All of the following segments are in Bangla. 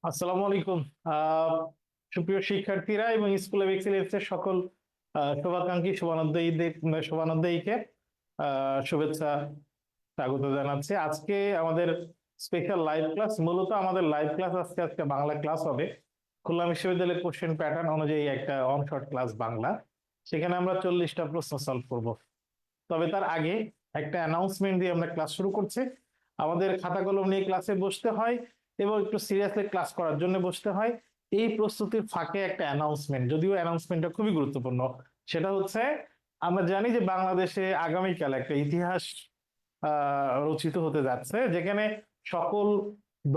আসসালামু আলাইকুম। আহ সুপ্রিয় শিক্ষার্থীরা এবং স্কুল অফ এক্সিলেন্সের সকল শুভাকাঙ্ক্ষী শুভানুধ্যায়ীকে শুভেচ্ছা স্বাগত জানাচ্ছি। আজকে আমাদের স্পেশাল লাইভ ক্লাস, মূলত আমাদের লাইভ ক্লাস আজকে বাংলা ক্লাস হবে। খুলনা বিশ্ববিদ্যালয়ের কোশ্চেন প্যাটার্ন অনুযায়ী একটা অনশর্ট ক্লাস বাংলা, সেখানে আমরা 40টা প্রশ্ন সলভ করব। তবে তার আগে একটা অ্যানাউন্সমেন্ট দিয়ে আমরা ক্লাস শুরু করছি। আমাদের খাতা কলম নিয়ে ক্লাসে বসতে হয় এবং একটু সিরিয়াসলি ক্লাস করার জন্য বসতে হয়। এই প্রস্তুতির ফাঁকে একটা অ্যানাউন্সমেন্ট, যদিও অ্যানাউন্সমেন্টটা খুবই গুরুত্বপূর্ণ। সেটা হচ্ছে, আমরা জানি যে বাংলাদেশে আগামীকাল একটা ইতিহাস রচিত হতে যাচ্ছে, যেখানে সকল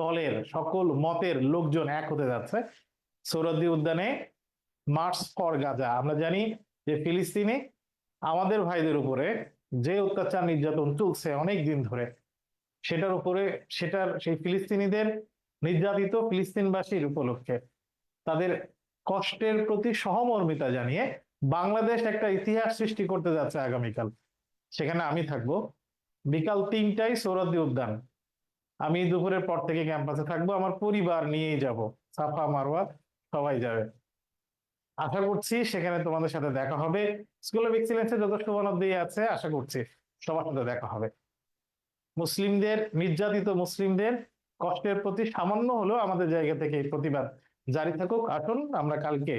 দলের সকল মতের লোকজন এক হতে যাচ্ছে সোহরাওয়ার্দী উদ্যানে মার্চ ফর গাজা। আমরা জানি যে ফিলিস্তিনে আমাদের ভাইদের উপরে যে অত্যাচার নির্যাতন চলছে অনেক দিন ধরে, সেই ফিলিস্তিনিদের, নির্যাতিত ফিলিস্তিনবাসীর উপলক্ষে তাদের কষ্টের প্রতি সহমর্মিতা জানিয়ে বাংলাদেশ একটা ইতিহাস সৃষ্টি করতে যাচ্ছে আগামীকাল। সেখানে আমি থাকবো বিকাল 3টায় সোহরাওয়ার্দী উদ্যান। আমি দুপুরের পর থেকে ক্যাম্পাসে থাকবো, আমার পরিবার নিয়েই যাব, সাফা মারওয়া সবাই যাবে। আশা করছি সেখানে তোমাদের সাথে দেখা হবে। স্কুল অফ এক্সিলেন্সে যত শুভানুধ্যায়ী আছে, আশা করছি সবার সাথে দেখা হবে। মুসলিমদের, নির্যাতিত মুসলিমদের কষ্টের প্রতি সামান্য হলেও আমাদের জায়গা থেকে এই প্রতিবাদ জারি থাকুক। আসুন আমরা কালকে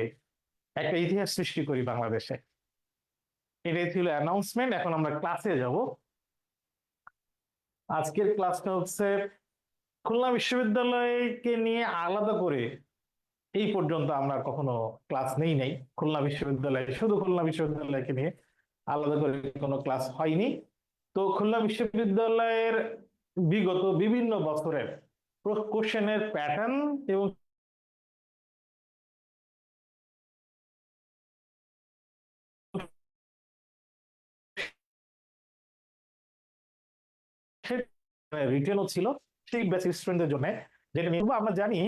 একটা ইতিহাস সৃষ্টি করি বাংলাদেশে। এটাই ছিল অ্যানাউন্সমেন্ট। এখন আমরা ক্লাসে যাব। আজকের ক্লাসটা হচ্ছে খুলনা বিশ্ববিদ্যালয়কে নিয়ে আলাদা করে এই পর্যন্ত আমরা কখনো ক্লাস নাই। খুলনা বিশ্ববিদ্যালয়, শুধু খুলনা বিশ্ববিদ্যালয়কে নিয়ে আলাদা করে কোনো ক্লাস হয়নি। তো খুলনা বিশ্ববিদ্যালয়ের বিগত বিভিন্ন বছরের কোশ্চেনের প্যাটার্ন এবং রিটেনও ছিল সেই ব্যাচের স্টুডেন্টদের জন্য, যেটা নিয়ে আমরা জানি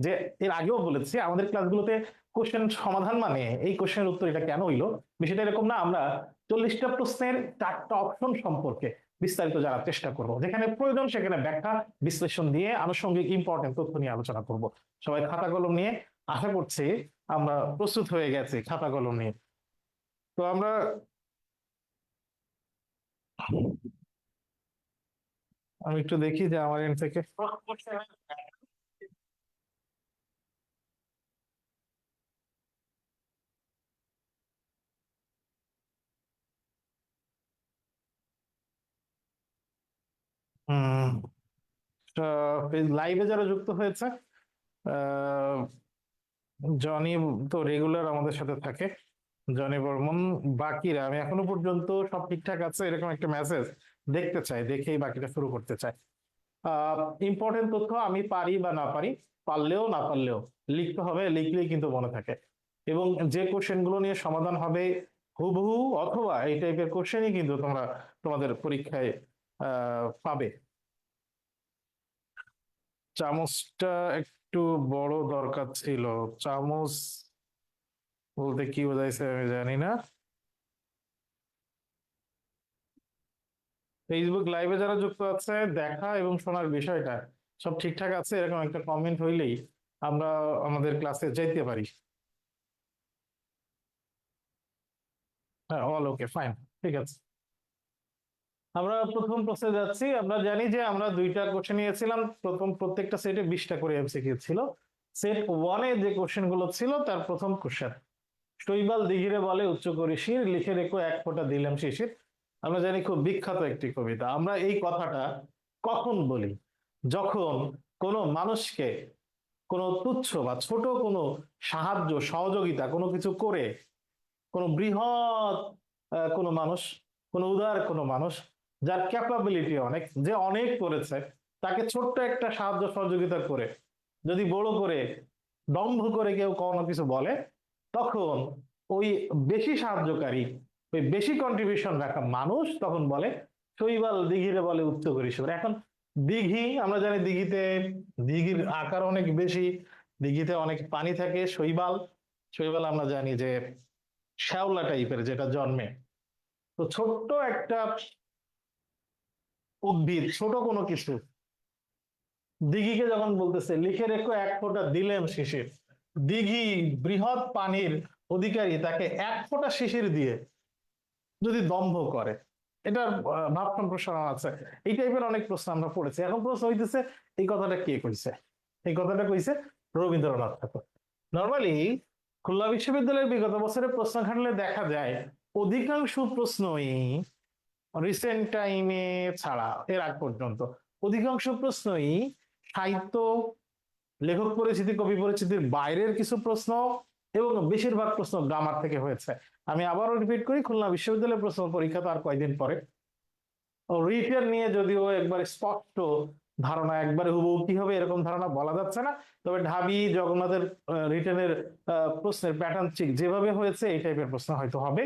যে এর আগেও বলেছি আমাদের ক্লাসগুলোতে কোশ্চেন সমাধান মানে এই কোশ্চেনের উত্তর এটা কেন হইলো, বিষয়টা এরকম না। আমরা 40টা প্রশ্নের 4টা অপশন সম্পর্কে বিস্তারিত জানার চেষ্টা করব, যেখানে প্রয়োজন সেখানে ব্যাখ্যা বিশ্লেষণ দিয়ে আনুষঙ্গিক ইম্পর্টেন্ট তথ্য নিয়ে আলোচনা করব। সবাই খাতা কলম নিয়ে, আশা করছি আমরা প্রস্তুত হয়ে গেছি খাতা কলম নিয়ে। তো আমরা আমি একটু দেখি যে আমার এন্ড থেকে লাইভে যারা যুক্ত হয়েছে, আহ, জনি তো রেগুলার আমাদের সাথে থাকে, জনি বর্মন। বাকিরা আমি এখনো পর্যন্ত সব ঠিকঠাক আছে এরকম একটা মেসেজ দেখতে চাই, দেখেই বাকিটা শুরু করতে চাই। ইম্পর্টেন্ট তথ্য আমি পারি বা না পারি, পারলেও না পারলেও লিখতে হবে, লিখলেই কিন্তু মনে থাকে। এবং যে কোশ্চেন গুলো নিয়ে সমাধান হবে হুবহু অথবা এই টাইপের কোশ্চেনই কিন্তু তোমরা তোমাদের পরীক্ষায় পাবে। চামচটা একটু বড় দরকার ছিল। চামচ বলতে কি বোঝাইছে আমি জানি না। ফেসবুক লাইভে যারা যুক্ত আছে, দেখা এবং শোনার বিষয়টা সব ঠিকঠাক আছে এরকম একটা কমেন্ট হইলেই আমরা আমাদের ক্লাসে যাইতে পারি। হ্যাঁ, অল ওকে, ফাইন, ঠিক আছে। আমরা প্রথম প্রশ্নে যাচ্ছি। আমরা জানি যে আমরা 2টা কোশ্চেন নিয়েছিলাম, প্রত্যেকটা সেটে 20টা করে এমসিকিউ ছিল। সেট ওয়ানে যে কোশ্চেন গুলো ছিল তার প্রথম কোশ্চেন, শৈবাল দিঘিরে বলে উচ্চ করি শির, লিখে রেখো এক ফোঁটা দিলাম শিশির। আমরা জানি খুব বিখ্যাত একটি কবিতা। আমরা এই কথাটা কখন বলি? যখন কোনো মানুষকে কোনো তুচ্ছ বা ছোট কোনো সাহায্য সহযোগিতা কোনো কিছু করে, কোনো বৃহৎ কোনো মানুষ, কোনো উদার কোনো মানুষ যার ক্যাপাবিলিটি অনেক, যে অনেক করেছে, তাকে ছোট্ট একটা সাহায্য সহযোগিতা করে যদি বড় করে দম্ভ করে কেউ কোনো কিছু বলে, তখন ওই বেশি সাহায্যকারী, ওই বেশি কন্ট্রিবিউশন রাখা মানুষ তখন বলে শৈবাল দিঘিরে বলে উচ্চ করি সুর। এখন দিঘি, আমরা জানি দিঘিতে, দিঘির আকার অনেক বেশি, দিঘিতে অনেক পানি থাকে। শৈবাল, শৈবাল আমরা জানি যে শ্যাওলা টাইপের যেটা জন্মে। তো ছোট্ট একটা উদ্ভিদ, ছোট কোনো কিছু দিঘিকে যখন বলতেছে লিখে রেখো এক ফোঁটা দিলেম শিশির, দিঘি বৃহৎ পানির অধিকারী, তাকে এক ফোঁটা শিশির দিয়ে যদি দম্ভ করে, এটার ভাব সম্প্রসারণ আছে। এই টাইপের অনেক প্রশ্ন আমরা পড়েছি। এখন প্রশ্ন হইতেছে এই কথাটা কে কইছে? এই কথাটা কইছে রবীন্দ্রনাথ ঠাকুর। নর্মালি খুলনা বিশ্ববিদ্যালয়ের বিগত বছরের প্রশ্ন ঘাটলে দেখা যায় অধিকাংশ প্রশ্নই রিসেন্ট টাইমে ছাড়া এর আগ পর্যন্ত অধিকাংশ প্রশ্নই সাহিত্য, লেখক পরিচিতি, কবি পরিচিতির বাইরের কিছু প্রশ্ন, এবং বেশিরভাগ প্রশ্ন গ্রামার থেকে হয়েছে। আমি আবারও রিপিট করি, খুলনা বিশ্ববিদ্যালয়ের প্রশ্ন পরীক্ষা তো আর কয়দিন পরে। রিটেন নিয়ে যদিও একবার স্পষ্ট ধারণা, একবারে হুবহু কি হবে এরকম ধারণা বলা যাচ্ছে না, তবে ঢাবি জগন্নাথের রিটেনের প্রশ্নের প্যাটার্ন ঠিক যেভাবে হয়েছে এই টাইপের প্রশ্ন হয়তো হবে।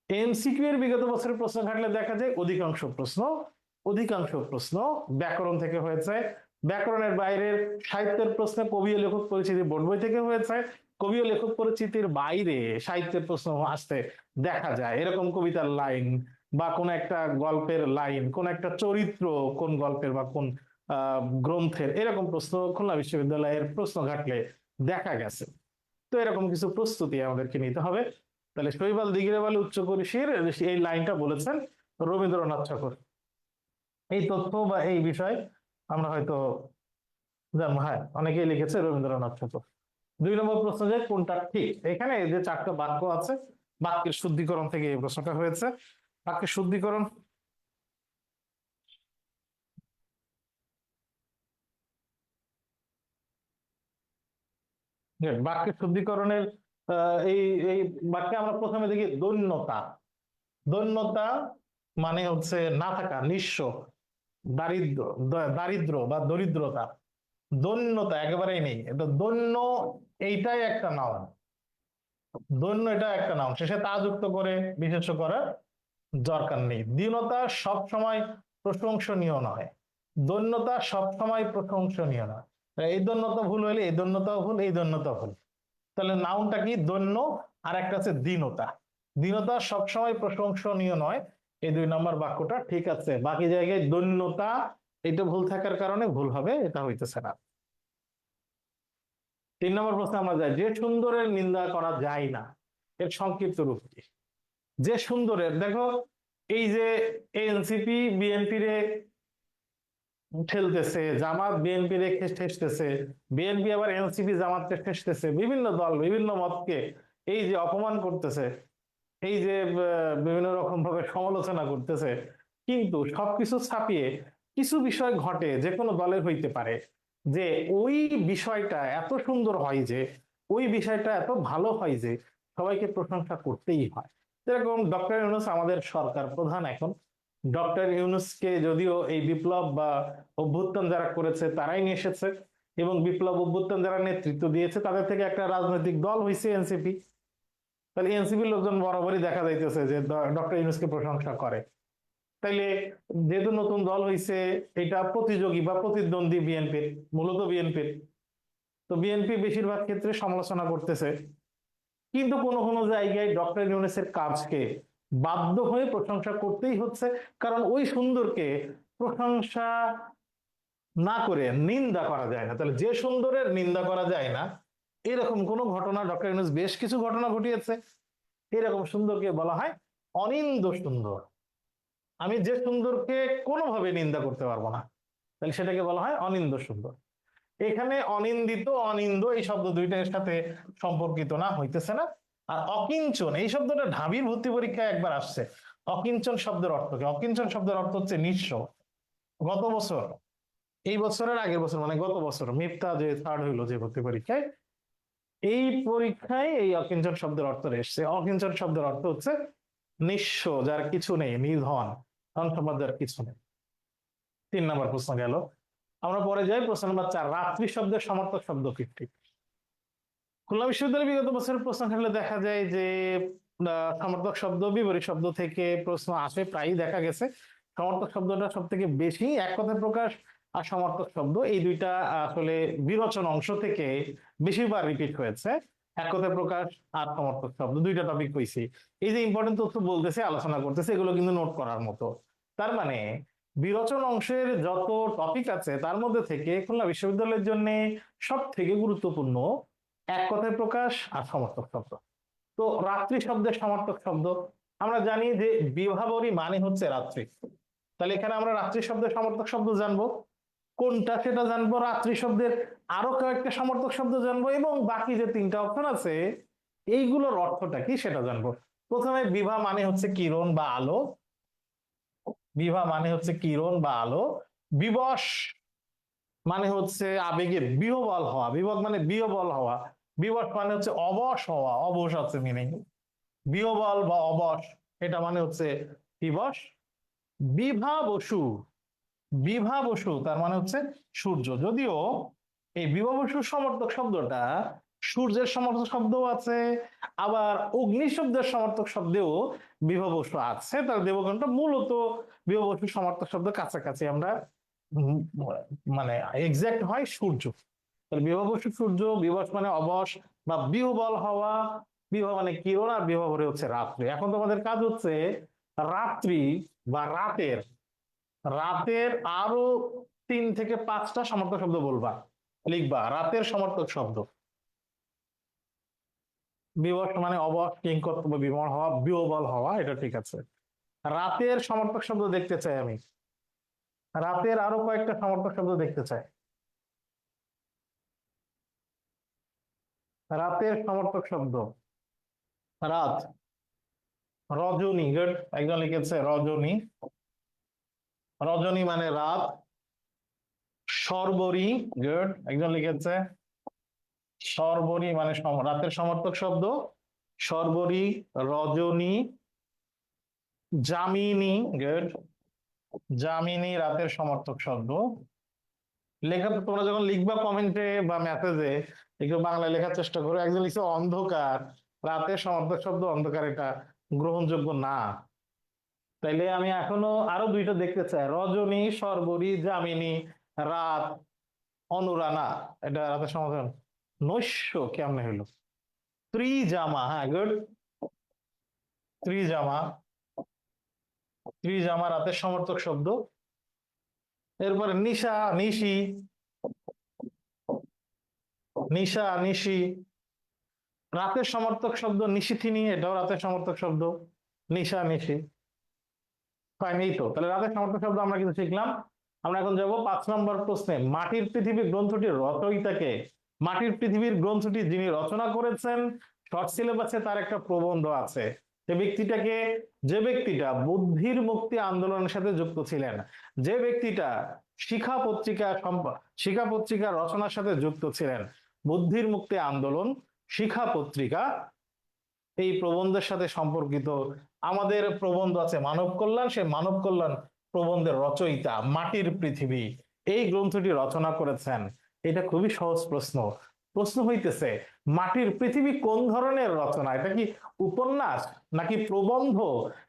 এমসিকিউ এর বিগত বছরের প্রশ্ন ঘাটলে দেখা যায় অধিকাংশ প্রশ্ন ব্যাকরণ থেকে হয়েছে। ব্যাকরণের বাইরের সাহিত্যের প্রশ্নে কবি ও লেখক পরিচিতি বোর্ড বই থেকে হয়েছে। কবি ও লেখক পরিচিতির বাইরে সাহিত্যের প্রশ্ন আসতে দেখা যায়, এরকম কবিতার লাইন বা কোন একটা গল্পের লাইন, কোন একটা চরিত্র কোন গল্পের বা কোন গ্রন্থের, এরকম প্রশ্ন খুলনা বিশ্ববিদ্যালয়ের প্রশ্ন ঘাটলে দেখা গেছে। তো এরকম কিছু প্রস্তুতি আমাদেরকে নিতে হবে। তাহলে শৈবাল দিঘিরে বালি উচ্চ করিশির, এই লাইনটা বলেছেন রবীন্দ্রনাথ ঠাকুর। এই তথ্য বা এই বিষয় আমরা হয়তো জানবো। হ্যাঁ, অনেকেই লিখেছে রবীন্দ্রনাথ ঠাকুর। 2 নম্বর প্রশ্ন, যে কোনটা ঠিক? এখানে যে 4টা বাক্য আছে, বাক্যের শুদ্ধিকরণ থেকে এই প্রশ্নটা হয়েছে। বাক্যের শুদ্ধিকরণ, বাক্যের শুদ্ধিকরণের এই এই বাক্যে আমরা প্রথমে দেখি দৈন্যতা। দৈন্যতা মানে হচ্ছে না থাকা, নিঃস্ব, দারিদ্র, দারিদ্র বা দরিদ্রতা। দৈন্যতা একেবারেই নেই, এটা দৈন্য, এইটাই একটা নাউন। দৈন্য এটা একটা নাউন, শেষে তা যুক্ত করে বিশেষ্য করার দরকার নেই। দীনতা সব সময় প্রশংসনীয় নয়, দৈন্যতা সব সময় প্রশংসনীয় নয়। এই দৈন্যতা ভুল হলে এই দৈন্যতাও ভুল, এই দৈন্যতা ভুল। তাহলে নাউনটা কি? দৈন্য। আর একটা আছে দীনতা। দীনতা সবসময় প্রশংসনীয় নয়, এই 2 নম্বর বাক্যটা ঠিক আছে। বাকি জায়গায় দৈন্যতা এটা ভুল থাকার কারণে ভুল হবে, এটা হইতেছে না। 3 নম্বর প্রশ্নে আমরা যাই, যে সুন্দরের নিন্দা করা যায় না, এর সংক্ষিপ্ত রূপ কি? যে সুন্দরের, দেখো এই যে এনসিপি বিএনপি রে ঠেলতেছে, জামাত বিএনপি রে ঠেসতেছে, বিএনপি আবার এনসিপি জামাতকে ঠেসতেছে, বিভিন্ন দল বিভিন্ন মতকে এই যে অপমান করতেছে, এই যে বিভিন্ন রকম ভাবে সমালোচনা করতেছে, কিন্তু সবকিছু ছাপিয়ে কিছু বিষয় ঘটে যে কোনো দলের হইতে পারে, যে ওই বিষয়টা এত সুন্দর হয়, যে ওই বিষয়টা এত ভালো হয় যে সবাইকে প্রশংসা করতেই হয়। যেরকম ডক্টর ইউনূস আমাদের সরকার প্রধান এখন, ডক্টর ইউনূসকে যদিও এই বিপ্লব বা অভ্যুত্থান যারা করেছে তারাই নিয়ে এসেছে, এবং বিপ্লব অভ্যুত্থান যারা নেতৃত্ব দিয়েছে তাদের থেকে একটা রাজনৈতিক দল হয়েছে এনসিপি। তাহলে এনসিপির লোকজন বরাবরই দেখা যাইতেছে যে ডক্টর ইউনূসকে প্রশংসা করে। তাইলে যেহেতু নতুন দল হইছে, এটা প্রতিযোগী বা প্রতিদ্বন্দ্বী বিএনপির, মূলত বিএনপির, তো বিএনপি বেশিরভাগ ক্ষেত্রে সমালোচনা করতেছে, কিন্তু কোনো কোনো জায়গায় ডক্টর ইউনূসের কাজকে বাধ্য হয়ে প্রশংসা করতেই হচ্ছে, কারণ ওই সুন্দরকে প্রশংসা না করে নিন্দা করা যায় না। তাহলে যে সুন্দরের নিন্দা করা যায় না, এরকম কোন ঘটনা ডক্টর ইউনূস বেশ কিছু ঘটনা ঘটিয়েছে, এরকম সুন্দরকে বলা হয় অনিন্দ সুন্দর। আমি যে সুন্দরকে কোনোভাবে নিন্দা করতে পারবো না, তাহলে সেটাকে বলা হয় অনিন্দ সুন্দর। এখানে অনিন্দিত অনিন্দ এই শব্দ দুইটার সাথে সম্পর্কিত না, হইতেছে না। আর অকিঞ্চন এই শব্দটা ঢাবির ভর্তি পরীক্ষায় একবার আসছে। অকিঞ্চন শব্দের অর্থ কি? অকিঞ্চন শব্দের অর্থ হচ্ছে নিঃস্ব। গত বছর, এই বছরের আগের বছর মানে গত বছর মিফতা যে থার্ড হইলো যে ভর্তি পরীক্ষায়, এই পরীক্ষায় এই অকিঞ্চন শব্দের অর্থ এসছে। অকিঞ্চন শব্দের অর্থ হচ্ছে নিঃস্ব, যার কিছু নেই, নির্ধন, ধন সম্পদ যার কিছু নেই। 3 নম্বর প্রশ্ন গেল। আমরা পরে যাই প্রশ্ন নম্বর 4, রাত্রি শব্দের সমার্থক শব্দ কি? খুলনা বিশ্ববিদ্যালয়ের বিগত বছরের প্রশ্ন খেলে দেখা যায় যে সমার্থক শব্দ বিপরীত শব্দ থেকে প্রশ্ন আসে, প্রায়ই দেখা গেছে। সমার্থক শব্দটা সব থেকে বেশি, এক কথায় প্রকাশ আর সমার্থক শব্দ, এই দুইটা আসলে বিরোচন অংশ থেকে বেশিরবার রিপিট হয়েছে। এক কথায় প্রকাশ আর সমার্থক শব্দ, দুইটা টপিক কইছি। এই যে ইম্পর্টেন্ট তথ্য বলতেছে, আলোচনা করতেছে, এগুলো কিন্তু নোট করার মতো। তার মানে বিরোচন অংশের যত টপিক আছে তার মধ্যে থেকে খুলনা বিশ্ববিদ্যালয়ের জন্য সব থেকে গুরুত্বপূর্ণ এক কথায় প্রকাশ আর সমর্থক শব্দ। তো রাত্রি শব্দের সমর্থক শব্দ আমরা জানি যে বিভাবরী মানে হচ্ছে রাত্রি, তাহলে এখানে আমরা রাত্রি শব্দের সমর্থক শব্দ জানবো, কোনটা সেটা জানবো, রাত্রি শব্দের আরো কয়েকটা সমর্থক শব্দ জানবো, এবং বাকি যে তিনটা অপশন আছে এইগুলোর অর্থটা কি সেটা জানবো। প্রথমে বিভা মানে হচ্ছে কিরণ বা আলো, বিভা মানে হচ্ছে কিরণ বা আলো। বিবশ মানে হচ্ছে আবেগের বিহ্বল হওয়া, বিভব মানে বিহ্বল হওয়া, বিবশ মানে হচ্ছে অবশ হওয়া, অবশ আছে মিনিং, বিহ্বল বা অবশ এটা মানে হচ্ছে দিবস। বিভা বসু, বিভা বসু তার মানে হচ্ছে সূর্য, যদিও এই বিভা বসুর সমর্থক শব্দটা সূর্যের সমর্থক শব্দও আছে, আবার অগ্নি শব্দের সমর্থক শব্দেও বিভা বসু আছে, তার দেবগণটা মূলত বিভা বসুর সমর্থক শব্দ কাছাকাছি আমরা মানে এক্সাক্ট হয় সূর্য। তাহলে বিভা বসু সূর্য, বিবশ মানে অবশ বা বিহ্বল হওয়া, বিভা মানে কিরণ, আর বিভা ভরে হচ্ছে রাত্রি। এখন তোমাদের কাজ হচ্ছে রাত্রি বা রাতের, রাতের আরো 3 থেকে 5টা সমর্থক শব্দ বলবা, লিখবা রাতের সমর্থক শব্দ। বিবশ মানে অবশ, কিংকর্তব্য, বিমল হওয়া, বিহ্বল হওয়া, এটা ঠিক আছে। রাতের সমর্থক শব্দ দেখতে চাই আমি, রাতের আরো কয়েকটা সমর্থক শব্দ দেখতে চাই। রাতের সমর্থক শব্দ রাত, রজনী, গুড, একজন লিখেছে রজনী, রজনী মানে রাত। শর্বরী, গুড, একজন লিখেছে শর্বরী মানে রাতের সমর্থক শব্দ শর্বরী, রজনী। যামিনী, গুড, যামিনী রাতের সমর্থক শব্দ। লেখা তোমরা যখন লিখবা কমেন্টে বা মেসেজে একটু বাংলায় লেখার চেষ্টা করো। একজন লিখছে অন্ধকার, রাতের সমর্থক শব্দ অন্ধকার, এটা গ্রহণযোগ্য না। তাইলে আমি এখনো আরো 2টা দেখতে চাই, রজনী, শর্বরী, যামিনী, রাত, অনুরানা, এটা রাতের সমাধান। নৈশ কেমনে হইলো? ত্রিজামা, হ্যাঁ গুড, ত্রিজামা, ত্রিজামা রাতের সমর্থক শব্দ। এরপরে নিশা, নিশি, নিশা, নিশি রাতের সমর্থক শব্দ। নিশিথিনী, এটাও রাতের সমর্থক শব্দ। নিশা, নিশি, ফাইন। এই তো তাহলে রাতের সমর্থক শব্দ আমরা কিন্তু শিখলাম। আমরা এখন যাব 5 নম্বর প্রশ্নে। মাটির পৃথিবী গ্রন্থটির রচয়িতাকে? মাটির পৃথিবীর গ্রন্থটি যিনি রচনা করেছেন, শর্ট সিলেবাসে তার একটা প্রবন্ধ আছে। যে ব্যক্তিটাকে, যে ব্যক্তিটা বুদ্ধির মুক্তি আন্দোলনের সাথে যুক্ত ছিলেন, যে ব্যক্তিটা শিখা পত্রিকা শিখা পত্রিকা রচনার সাথে যুক্ত ছিলেন, বুদ্ধির মুক্তি আন্দোলন, শিখা পত্রিকা, এই প্রবন্ধের সাথে সম্পর্কিত আমাদের প্রবন্ধ আছে মানব কল্যাণ, সে মানব কল্যাণ প্রবন্ধের রচয়িতা মাটির পৃথিবী এই গ্রন্থটি রচনা করেছেন। এটা খুবই সহজ প্রশ্ন। প্রশ্ন হইতেছে মাটির পৃথিবী কোন ধরনের রচনা? এটা কি উপন্যাস, নাকি প্রবন্ধ,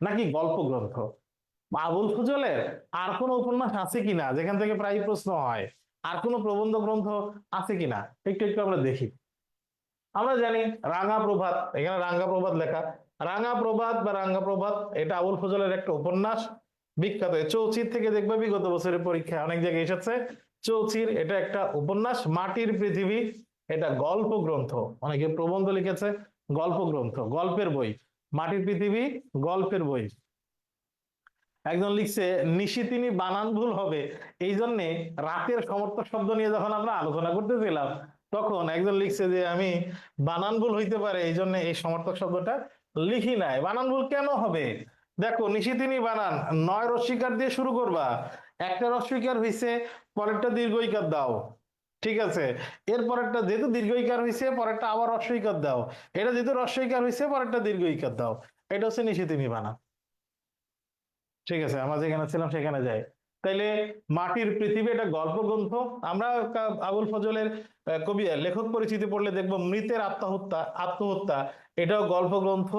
নাকি গল্প গ্রন্থ? আবুল ফজলের আর কোন উপন্যাস আছে কিনা যেখান থেকে প্রায় প্রশ্ন হয়, আর কোন প্রবন্ধ গ্রন্থ আছে কিনা একটু একটু আমরা দেখি। আমরা জানি রাঙা প্রভাত, এখানে রাঙ্গা প্রভাত লেখা, রাঙা প্রভাত বা রাঙ্গা প্রভাত এটা আবুল ফজলের একটা উপন্যাস, বিখ্যাত। চৌচির থেকে দেখবে বিগত বছরের পরীক্ষায় অনেক জায়গায় এসেছে চৌচির, এটা একটা উপন্যাস। মাটির পৃথিবী এটা গল্প গ্রন্থ, অনেকে প্রবন্ধ লিখেছে, গল্প গ্রন্থ, গল্পের বই। মাটির পৃথিবী গল্পের বই। একজন লিখছে নিশিতিনী বানান ভুল হবে, এই জন্যে রাতের সমর্থক শব্দ নিয়ে যখন আমরা আলোচনা করতেছিলাম তখন একজন লিখছে যে আমি বানান ভুল হইতে পারে এই জন্য এই সমর্থক শব্দটা লিখি নাই। বানান ভুল কেন হবে? দেখো নিশিতিনী বানান 9 রস্বীকার দিয়ে শুরু করবা, একটা রস্বীকার হইছে, পরেরটা দীর্ঘইকার দাও, ঠিক আছে। এরপরেরটা যেহেতু দীর্ঘইকার হইছে পরেরটা আবার রস্বইকার দাও, এটা যেহেতু রস্বইকার হইছে পরেরটা দীর্ঘইকার দাও, এটা হচ্ছে নিশিতিনী বানান। ঠিক আছে, আমরা যেখানে ছিলাম সেখানে যাই। তাইলে মাটির পৃথিবী এটা গল্প গ্রন্থ। আমরা আবুল ফজলের কবি লেখক পরিচিতি পড়লে দেখবো মৃতের আত্মহত্যা, আত্মহত্যা এটাও গল্প গ্রন্থ।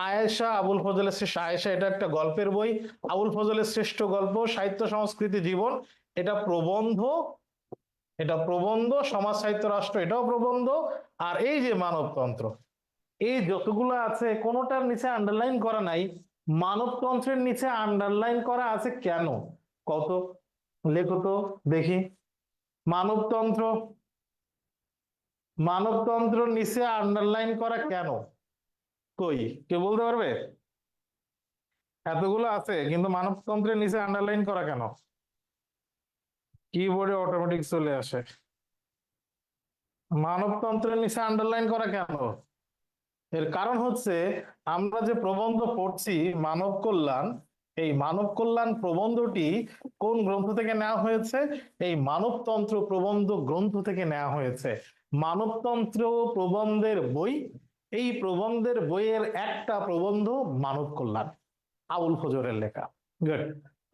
আয়েশা, আবুল ফজলের শ্রেষ্ঠ আয়েশা, এটা একটা গল্পের বই। আবুল ফজলের শ্রেষ্ঠ গল্প সাহিত্য সংস্কৃতি জীবন, এটা প্রবন্ধ, এটা প্রবন্ধ। সমাজ সাহিত্য রাষ্ট্র, এটাও প্রবন্ধ। আর এই যে মানবতন্ত্র, এই যতগুলো আছে কোনোটার নিচে আন্ডারলাইন করা নাই। মানবতন্ত্রের নিচে আন্ডারলাইন করা আছে কেন? কত, লেখো তো দেখি। মানবতন্ত্র, মানবতন্ত্র নিচে আন্ডারলাইন করা কেন? কই, কেউ বলতে পারবে? এতগুলো আছে কিন্তু মানবতন্ত্রের নিচে আন্ডারলাইন করা কেন? কিবোর্ডে অটোমেটিক চলে আসে। মানবতন্ত্রের নিচে আন্ডারলাইন করা কেন? এর কারণ হচ্ছে আমরা যে প্রবন্ধ পড়ছি মানব কল্যাণ, এই মানব কল্যাণ প্রবন্ধটি কোন গ্রন্থ থেকে নেওয়া হয়েছে? এই মানবতন্ত্র প্রবন্ধ গ্রন্থ থেকে নেওয়া হয়েছে। মানবতন্ত্র প্রবন্ধের বই, এই প্রবন্ধের বইয়ের একটা প্রবন্ধ মানব কল্যাণ, আবুল ফজরের লেখা। গুড,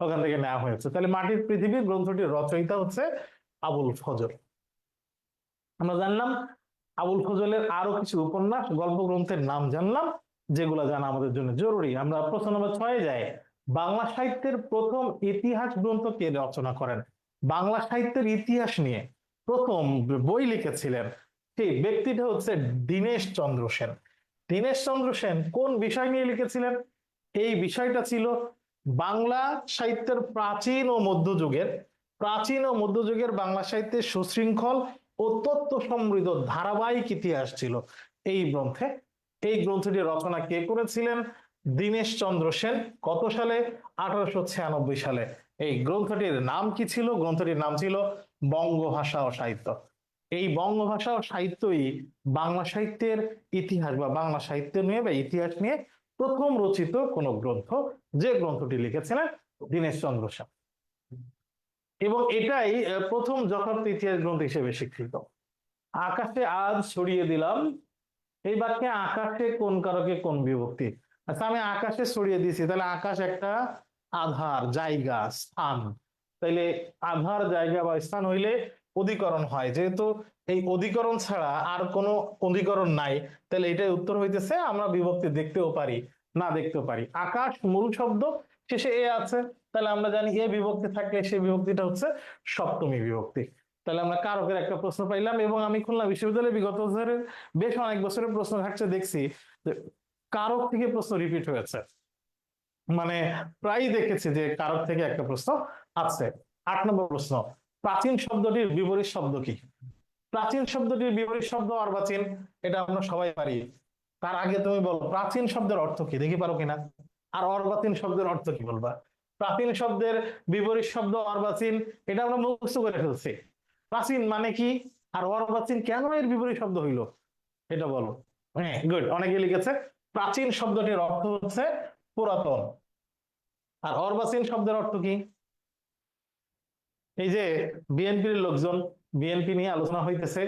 ওখান থেকে নেওয়া হয়েছে। তাহলে মাটির পৃথিবী গ্রন্থটির রচয়িতা হচ্ছে আবুল ফজর। আমরা জানলাম আবুল ফজলের আরো কিছু উপন্যাস, গল্প গ্রন্থের নাম জানলাম, যেগুলো জানা আমাদের জন্য জরুরি। আমরা প্রশ্ন নম্বর 6 যাই। বাংলা সাহিত্যের প্রথম ইতিহাস গ্রন্থ কে রচনা করেন? বাংলা সাহিত্যের ইতিহাস নিয়ে প্রথম বই লিখেছিলেন সেই ব্যক্তিটা হচ্ছে দীনেশ চন্দ্র সেন। দীনেশ চন্দ্র সেন কোন বিষয় নিয়ে লিখেছিলেন? এই বিষয়টা ছিল বাংলা সাহিত্যের প্রাচীন ও মধ্যযুগের বাংলা সাহিত্যের সুশৃঙ্খল ও তথ্য সমৃদ্ধ ধারাবাহিক ইতিহাস ছিল এই গ্রন্থে। এই গ্রন্থটি রচনা কে করেছিলেন? দীনেশ চন্দ্র সেন। কত সালে? 1896 সালে। এই গ্রন্থটির নাম কি ছিল? গ্রন্থটির নাম ছিল বঙ্গভাষা ও সাহিত্য। এই বঙ্গভাষা ও সাহিত্যই বাংলা সাহিত্যের ইতিহাস বা বাংলা সাহিত্য নিয়ে বা ইতিহাস নিয়ে প্রথম রচিত কোন গ্রন্থ, যে গ্রন্থটি লিখেছিলেন দীনেশ চন্দ্র সেন। এবং এটাই প্রথম যথার্থ ইতিহাস গ্রন্থ হিসেবে স্বীকৃত। আকাশে আজ ছড়িয়ে দিলাম, এই বাক্যে আকাশে কোন কারকে কোন বিভক্তি? আচ্ছা, আমি আকাশে ছড়িয়ে দিয়েছি, তাহলে আকাশ একটা আধার, জায়গা, স্থান। তাইলে আধার, জায়গা বা স্থান হইলে অধিকরণ হয়, যেহেতু এই অধিকরণ ছাড়া আর কোনো অধিকরণ নাই, তাহলে এটাই উত্তর হইতেছে। আমরা বিভক্তি দেখতেও পারি, না দেখতেও পারি। আকাশ মূল শব্দ, শেষে এ আছে, তাহলে আমরা জানি এ বিভক্তি থাকলে সেই বিভক্তিটা হচ্ছে সপ্তমী বিভক্তি। তাহলে আমরা কারকের একটা প্রশ্ন পাইলাম। এবং আমি খুলনা বিশ্ববিদ্যালয়ে বিগত বছরের বেশ অনেক বছরের প্রশ্ন থাকছে দেখছি যে কারক থেকে প্রশ্ন রিপিট হয়েছে, মানে প্রায় দেখেছি যে কারক থেকে একটা প্রশ্ন আছে। 8 নম্বর প্রশ্ন, প্রাচীন শব্দটির বিপরীত শব্দ কি? প্রাচীন শব্দটির বিপরীত শব্দ অর্বাচীন, এটা আমরা সবাই পারি। তার আগে তুমি বলো প্রাচীন শব্দের অর্থ কি, দেখি পারো কিনা। আর অর্বাচীন শব্দের অর্থ কি বলবা? প্রাচীন শব্দের বিপরীত শব্দ অর্বাচীন, এটা আমরা মুখস্থ করে ফেলছি। প্রাচীন মানে কি, আর অর্বাচীন কেন এর বিপরীত শব্দ হইলো, এটা বলো। হ্যাঁ, গুড, অনেকে লিখেছে। প্রাচীন শব্দটির অর্থ হচ্ছে পুরাতন। আর অর্বাচীন শব্দের অর্থ কি? এই যে বিএনপির লোকজন, বিএনপি নিয়ে আলোচনা হইতেছে,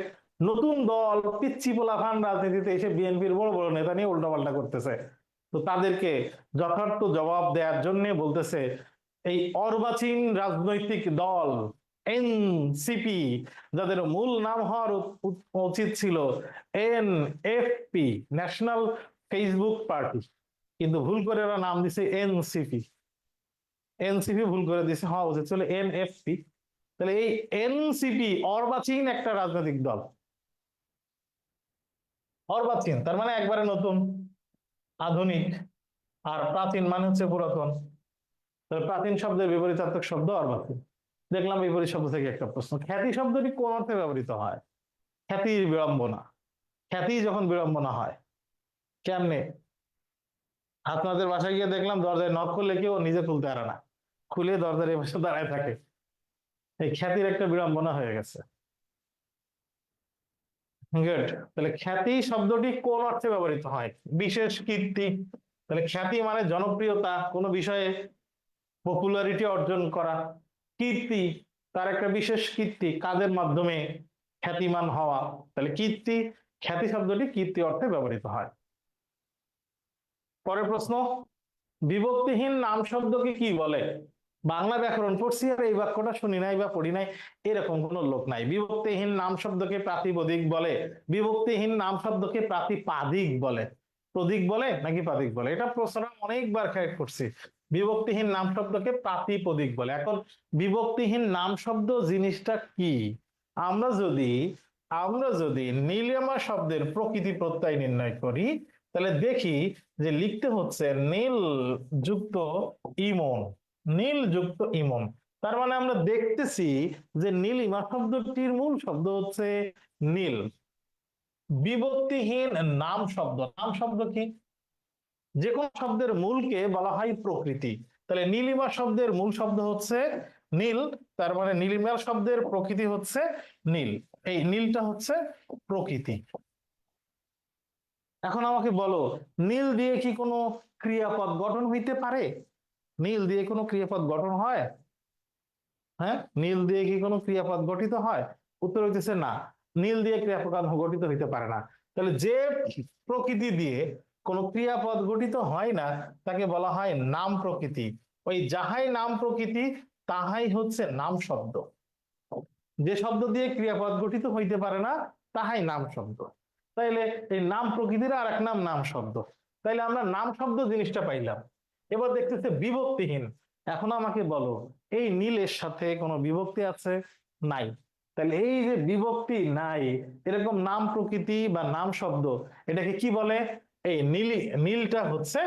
নতুন দল পিচ্ছি পোলাপান রাজনীতিতে এসে বিএনপির বড় বড় নেতা নিয়ে উল্টাপাল্টা করতেছে। তো তাদেরকে যথার্থ জবাব দেওয়ার জন্য বলতেছে এই অর্বাচীন রাজনৈতিক দল এনসিপি, যাদের মূল নাম হওয়ার উচিত ছিল এনএফপি, ন্যাশনাল ফেসবুক পার্টি, কিন্তু ভুল করে ওরা নাম দিছে এনসিপি। এনসিপি ভুল করে দিছে, হওয়া উচিত ছিল এনএফপি। তাহলে এই এনসিপি অর্বাচীন একটা রাজনৈতিক দল। অর্বাচীন তার মানে একবারে নতুন, আধুনিক। আর প্রাচীন মানে হচ্ছে পুরাতন। তাহলে প্রাচীন শব্দের বিপরীতার্থক শব্দ অর্বাচীন। দেখলাম বিপরীত শব্দ থেকে একটা প্রশ্ন, খ্যাতি শব্দটি কোন অর্থে ব্যবহৃত হয়? খ্যাতির বিড়ম্বনা। খ্যাতি যখন বিড়ম্বনা হয় কেমনে? আপনাদের বাসায় গিয়ে দেখলাম দরজায় নক করলে কেউ নিজে খুলতে পারে না, খুলে দরজার এই পাশে দাঁড়ায় থাকে, এই খ্যাতির একটা বিড়ম্বনা হয়ে গেছে। গুড, তাহলে খ্যাতি শব্দটি কোন অর্থে ব্যবহৃত হয়? বিশেষ কীর্তি। তাহলে খ্যাতি মানে জনপ্রিয়তা, কোনো বিষয়ে পপুলারিটি অর্জন করা। কীর্তি, তার একটা বিশেষ কীর্তি, কাজের মাধ্যমে খ্যাতিমান হওয়া। তাহলে কীর্তি, খ্যাতি শব্দটি কীর্তি অর্থে ব্যবহৃত হয়। পরের প্রশ্ন, বিভক্তিহীন নাম শব্দকে কি বলে? বাংলা ব্যাকরণ পড়ছি আর এই বাক্যটা শুনি নাই বা পড়ি নাই এরকম কোন লোক নাই। বিভক্তিহীন নাম শব্দকে প্রাতিপদিক বলে, বিভক্তিহীন নাম শব্দকে প্রাতিপাদিক বলে। প্রদিক বলে নাকি পাদিক বলে? এটা প্রশ্ন অনেকবার কারেক্ট করছি। বিভক্তিহীন নাম শব্দকে প্রাতিপদিক বলে। এখন বিভক্তিহীন নাম শব্দ জিনিসটা কি? আমরা যদি নীলিমা শব্দের প্রকৃতি প্রত্যয় নির্ণয় করি, তাহলে দেখি যে লিখতে হচ্ছে নীল যুক্ত ইমন, নীল যুক্ত ইমন। তার মানে আমরা দেখতেছি যে নীলিমা শব্দটির মূল শব্দ হচ্ছে নীল। বিভক্তিহীন নাম শব্দ, নাম শব্দ কি? যে কোনো শব্দের মূলকে বলা হয় প্রকৃতি। তাহলে নীলিমা শব্দের মূল শব্দ হচ্ছে নীল, তার মানে নীলিমা শব্দের প্রকৃতি হচ্ছে নীল। এই নীলটা হচ্ছে প্রকৃতি। এখন আমাকে বলো, নীল দিয়ে কি কোনো ক্রিয়াপদ গঠন হইতে পারে? নীল দিয়ে কোনো ক্রিয়াপদ গঠন হয়? হ্যাঁ, নীল দিয়ে কি কোনো ক্রিয়াপদ গঠিত হয়? উত্তর হইতেছে না, নীল দিয়ে ক্রিয়াপদ গঠিত হইতে পারে না। তাহলে যে প্রকৃতি দিয়ে কোনো ক্রিয়াপদ গঠিত হয় না তাকে বলা হয় নাম প্রকৃতি। ওই যাহাই নাম প্রকৃতি তাহাই হচ্ছে নাম শব্দ। যে শব্দ দিয়ে ক্রিয়াপদ গঠিত হইতে পারে না তাহাই নাম শব্দ। তাইলে এই নাম প্রকৃতির আর এক নাম নাম শব্দ। তাইলে আমরা নাম শব্দ জিনিসটা পাইলাম। এবার দেখতেছে বিভক্তিহীন। এখন আমাকে বলো, এই নীলের সাথে কোনো বিভক্তি আছে? নাই। তাহলে এই যে বিভক্তি নাই, এরকম নাম প্রকৃতি বা নাম শব্দ, এটাকে কি বলে? এই নীলটা হচ্ছে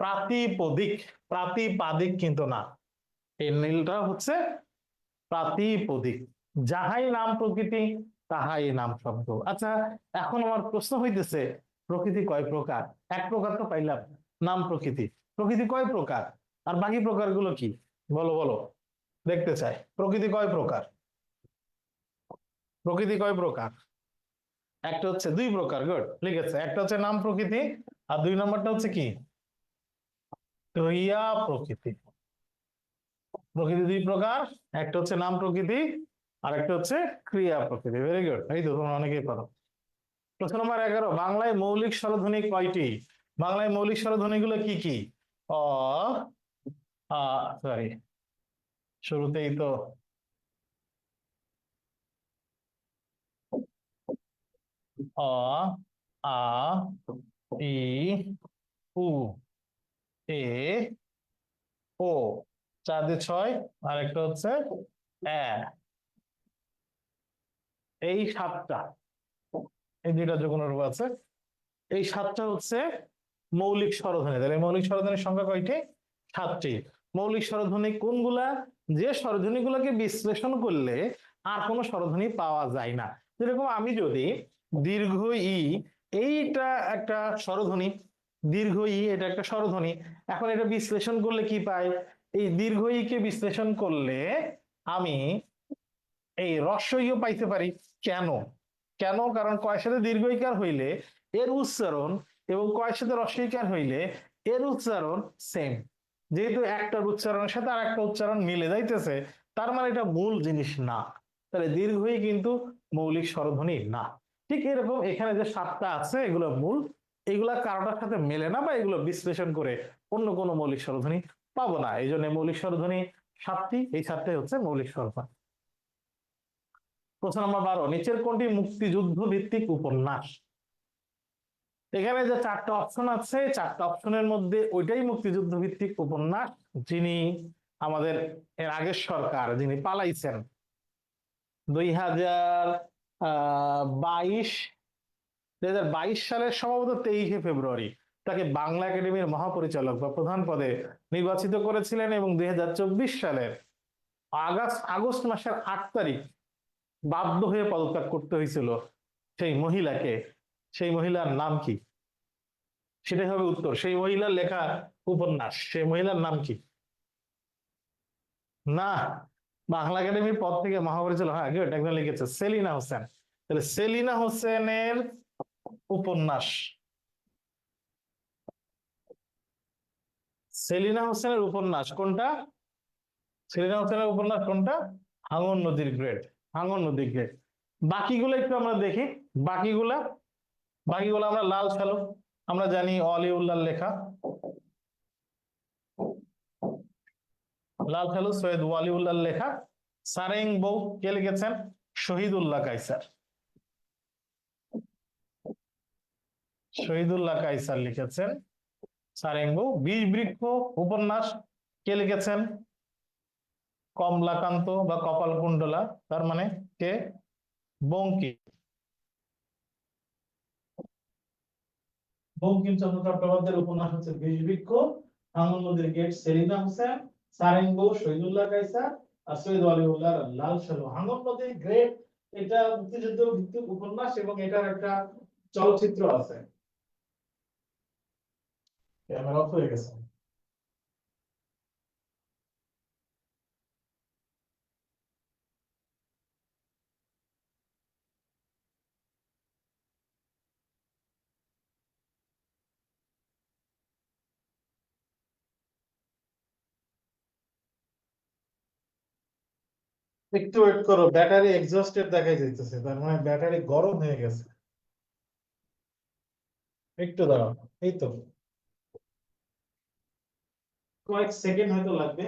প্রাতিপদিক, প্রাতিপাদিক কিন্তু না। এই নীলটা হচ্ছে প্রাতিপদিক। যাহাই নাম প্রকৃতি তাহাই নাম শব্দ। আচ্ছা, এখন আমার প্রশ্ন হইতেছে, প্রকৃতি কয় প্রকার? এক প্রকার তো পাইলাম, নাম প্রকৃতি। প্রকৃতি কয় প্রকার? আর বাকি প্রকারগুলো কি? বলো বলো, দেখতে চাই। প্রকৃতি কয় প্রকার? প্রকৃতি কয় প্রকার? একটা হচ্ছে, দুই প্রকার, গুড লিখেছে। একটা হচ্ছে নাম প্রকৃতি, আর দুই নম্বরটা হচ্ছে কি? ক্রিয়া প্রকৃতি। প্রকৃতি দুই প্রকার, একটা হচ্ছে নাম প্রকৃতি আর একটা হচ্ছে ক্রিয়া প্রকৃতি। ভেরি গুড, এই তো তোমরা অনেকেই পারো। প্রশ্ন নম্বর 11, বাংলায় মৌলিক স্বরধ্বনি কয়টি? বাংলায় মৌলিক স্বরধ্বনি গুলো কি কি? অ, সরি, শুরুতেই তো অ, আ, ই, উ, এ, ও, 4 দিয়ে 6, আর একটা হচ্ছে এ। এই 7টা, এই দুইটা যৌগের রূপ আছে। এই 7টা হচ্ছে মৌলিক স্বরধ্বনি। তাহলে মৌলিক স্বরধ্বনির সংখ্যা কয়টি? 7টি। মৌলিক স্বরধ্বনি কোনগুলা? যে স্বরধ্বনি গুলাকে বিশ্লেষণ করলে আর কোনো স্বরধ্বনি পাওয়া যায় না। যেরকম আমি যদি দীর্ঘ ই, এইটা একটা স্বরধ্বনি, দীর্ঘ ই এটা একটা স্বরধ্বনি। এখন এটা বিশ্লেষণ করলে কি পাই? এই দীর্ঘ ই কে বিশ্লেষণ করলে আমি এই রস্বইও পাইতে পারি। কেন? কেন? কারণ কয়ের সাথে দীর্ঘ ইকার হইলে এর উচ্চারণ এবং কয়ের সাথে রস্ব ইকার হইলে এর উচ্চারণ সেম। যেহেতু একটার উচ্চারণের সাথে আর একটা উচ্চারণ মিলে যাইতেছে, তার মানে এটা মূল জিনিস না। তাহলে দীর্ঘই কিন্তু মৌলিক স্বরধ্বনি না। ঠিক এরকম এখানে যে 7টা আছে এগুলো মূল, এগুলা কারোটার সাথে মেলে না, বা এগুলো বিশ্লেষণ করে অন্য কোনো মৌলিক স্বরধ্বনি পাবো না। এই জন্য মৌলিক স্বরধ্বনি 7টি, এই 7টাই হচ্ছে মৌলিক স্বরধ্বনি। প্রশ্ন নম্বর 12, নিচের কোনটি মুক্তিযুদ্ধ ভিত্তিক উপন্যাস? এখানে যে 4টা অপশন আছে, 4টা অপশনের মধ্যে ওইটাই মুক্তিযুদ্ধ ভিত্তিক উপন্যাস যিনি আমাদের এর আগের সরকার যিনি পালাইছেন 2022 সালের সম্ভবত 23শে ফেব্রুয়ারি তাকে বাংলা একাডেমির মহাপরিচালক বা প্রধান পদে নির্বাচিত করেছিলেন, এবং 2024 সালের আগস্ট মাসের 8 তারিখ বাধ্য হয়ে পদত্যাগ করতে হয়েছিল সেই মহিলাকে। সেই মহিলার নাম কি? সেটাই হবে উত্তর। সেই মহিলার লেখা উপন্যাস, সেই মহিলার নাম কি? না, বাংলা একাডেমির পদ থেকে মহাপরিচালক, হ্যাঁ গুড, একজন লিখেছে সেলিনা হোসেন। তাহলে সেলিনা হোসেনের উপন্যাস, সেলিনা হোসেনের উপন্যাস কোনটা? সেলিনা হোসেনের উপন্যাস কোনটা? ভাঙন নদীর গ্রেড, ভাঙন নদীর গ্রেড। বাকিগুলো একটু আমরা দেখি। বাকিগুলা বাকিগুলো আমরা লাল সালু, আমরা জানি অলিউল্লাহর লেখা। লাল সালু সৈয়দ ওয়ালিউল্লাহর লেখা। সারেং বউ কে লিখেছেন? শহীদুল্লাহ কায়সার। শহীদুল্লাহ কায়সার লিখেছেন সারেং বউ। বীজ বৃক্ষ উপন্যাস কে লিখেছেন? কমলাকান্ত বা কপালকুণ্ডলা, তার মানে কে? বঙ্কিম। বঙ্কিমচন্দ্র চট্টোপাধ্যায়ের উপন্যাস হচ্ছে বীজ বৃক্ষ, ভাঙন নদীর গেট সেলিনা হোসেন, সারেং বউ শহীদুল্লাহ কায়সার, আসিফ ওয়ালিউল্লাহ লাল সালু হাঙ্গর নদী গ্রেট, এটা মুক্তিযুদ্ধ ভিত্তিক উপন্যাস এবং এটার একটা চলচ্চিত্র আছে। ক্যামেরা অফ হয়ে গেছে। একটু ওয়েট করো, ব্যাটারি এক্সস্টেড দেখাই যাইতেছে, তার মানে ব্যাটারি গরম হয়ে গেছে। একটু দাঁড়াও, এই তো কয়েক সেকেন্ড হয়তো লাগবে।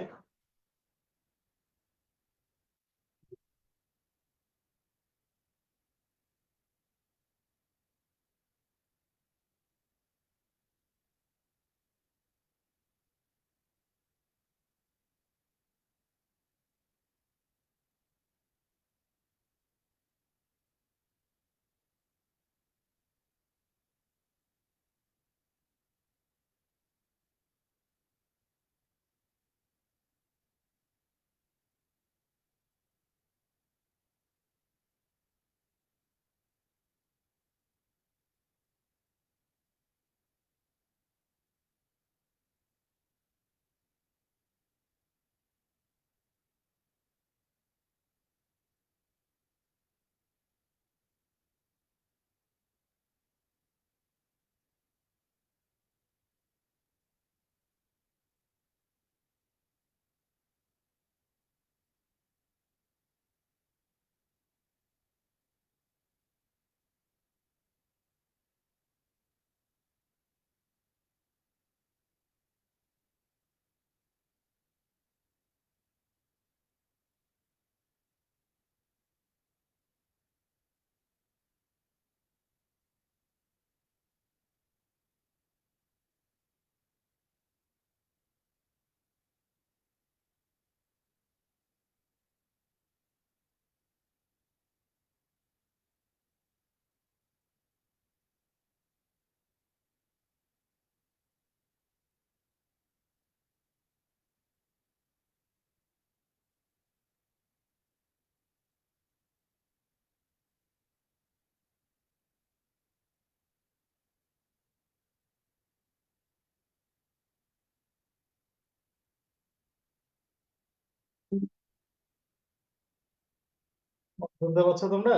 শুনতে পাচ্ছ তোমরা?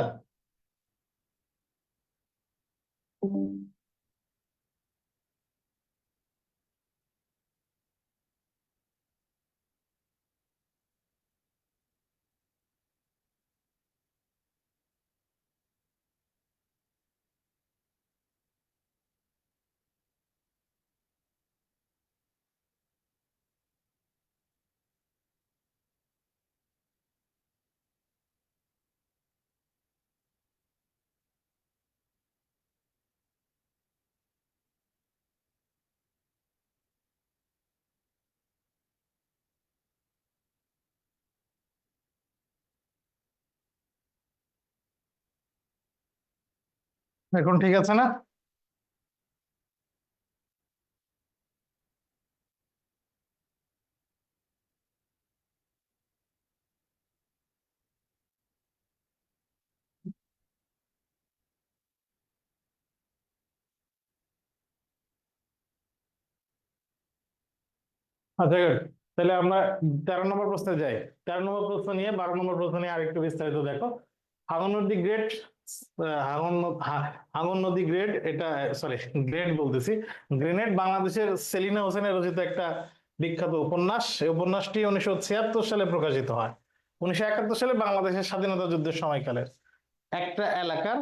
এখন ঠিক আছে না? আচ্ছা good. তাহলে আমরা 13 নম্বর প্রশ্নে যাই। 13 নম্বর প্রশ্ন নিয়ে 12 নম্বর প্রশ্ন নিয়ে আরেকটু বিস্তারিত দেখো। হাঙর নদী গ্রেড, হাঙর নদী গ্রেড, এটা সরি গ্রেড বলতেছি, গ্রেনেড বাংলাদেশের সেলিনা হোসেনের রচিত একটা বিখ্যাত উপন্যাস। এই উপন্যাসটি 1976 সালে প্রকাশিত হয়। 1971 সালে বাংলাদেশের স্বাধীনতা যুদ্ধের সময়কালের একটা এলাকার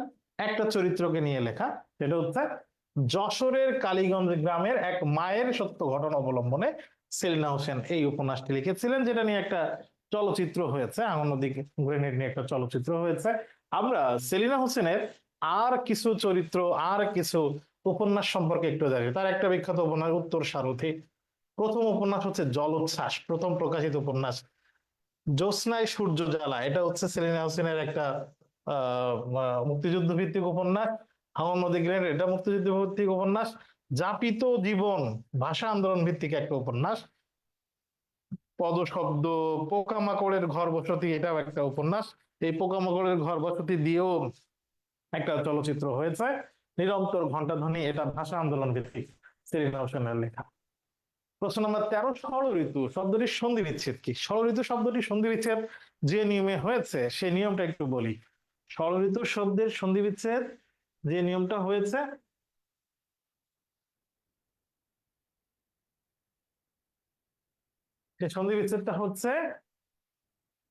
একটা চরিত্রকে নিয়ে লেখা। সেটা হচ্ছে যশোরের কালীগঞ্জ গ্রামের এক মায়ের সত্য ঘটনা অবলম্বনে সেলিনা হোসেন এই উপন্যাসটি লিখেছিলেন, যেটা নিয়ে একটা চলচ্চিত্র হয়েছে। হাঙর নদী গ্রেনেড নিয়ে একটা চলচ্চিত্র হয়েছে। আমরা সেলিনা হোসেনের আর কিছু চরিত্র, আর কিছু উপন্যাস সম্পর্কে একটু জানি। তার একটা বিখ্যাত উপন্যাস উত্তর সারথি। প্রথম উপন্যাস হচ্ছে জলোচ্ছ্বাস, প্রথম প্রকাশিত উপন্যাস। জ্যোৎস্নায় সূর্য জ্বালা, এটা হচ্ছে সেলিনা হোসেনের একটা মুক্তিযুদ্ধ ভিত্তিক উপন্যাস। হাঙর নদী গ্রেনেড, এটা মুক্তিযুদ্ধ ভিত্তিক উপন্যাস। যাপিত জীবন, ভাষা আন্দোলন ভিত্তিক একটা উপন্যাস। পদশব্দ, পোকামাকড়ের ঘর বসতি, এটাও একটা উপন্যাস। এই পোকামাকড়ের ঘর বসতি দিয়েও একটা চলচ্চিত্র হয়েছে। নিরন্তর ঘণ্টাধ্বনি, এটা ভাষা আন্দোলন ভিত্তিক, সেলিনা হোসেনের লেখা। প্রশ্ন নম্বর 13, ষড় ঋতু শব্দটির সন্ধি বিচ্ছেদ কি? ষড় ঋতু শব্দটির সন্ধি বিচ্ছেদ যে নিয়মে হয়েছে সেই নিয়মটা একটু বলি। ষড় ঋতু শব্দের সন্ধি বিচ্ছেদ যে নিয়মটা হয়েছে, সে সন্ধি বিচ্ছেদটা হচ্ছে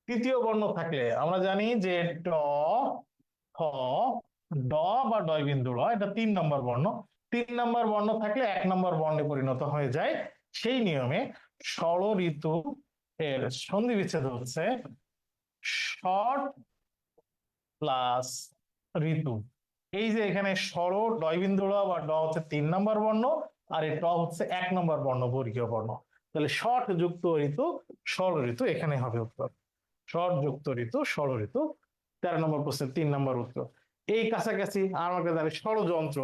তৃতীয় বর্ণ থাকলে। আমরা জানি যে ট, ঠ, ড বা ডয় বিন্দু র, এটা 3 নম্বর বর্ণ। 3 নম্বর বর্ণ থাকলে 1 নম্বর বর্ণে পরিণত হয়ে যায়। সেই নিয়মে ষড় ঋতু এর সন্ধি বিচ্ছেদ হচ্ছে ষট প্লাস ঋতু। এই যে এখানে ষড়, ডয় বিন্দু র বা ড হচ্ছে 3 নম্বর বর্ণ, আর এই ট হচ্ছে 1 নম্বর বর্ণ, বর্গীয় বর্ণ। তাহলে ষট যুক্ত ঋতু, ষড় ঋতু, এখানে হবে উত্তর। ষড় যুক্ত ঋতু, ষড় ঋতু। 13 নম্বর প্রশ্নের 3 নম্বর উত্তর। এই কাছাকাছি আমার কাছে দাঁড়িয়ে ষড়যন্ত্র।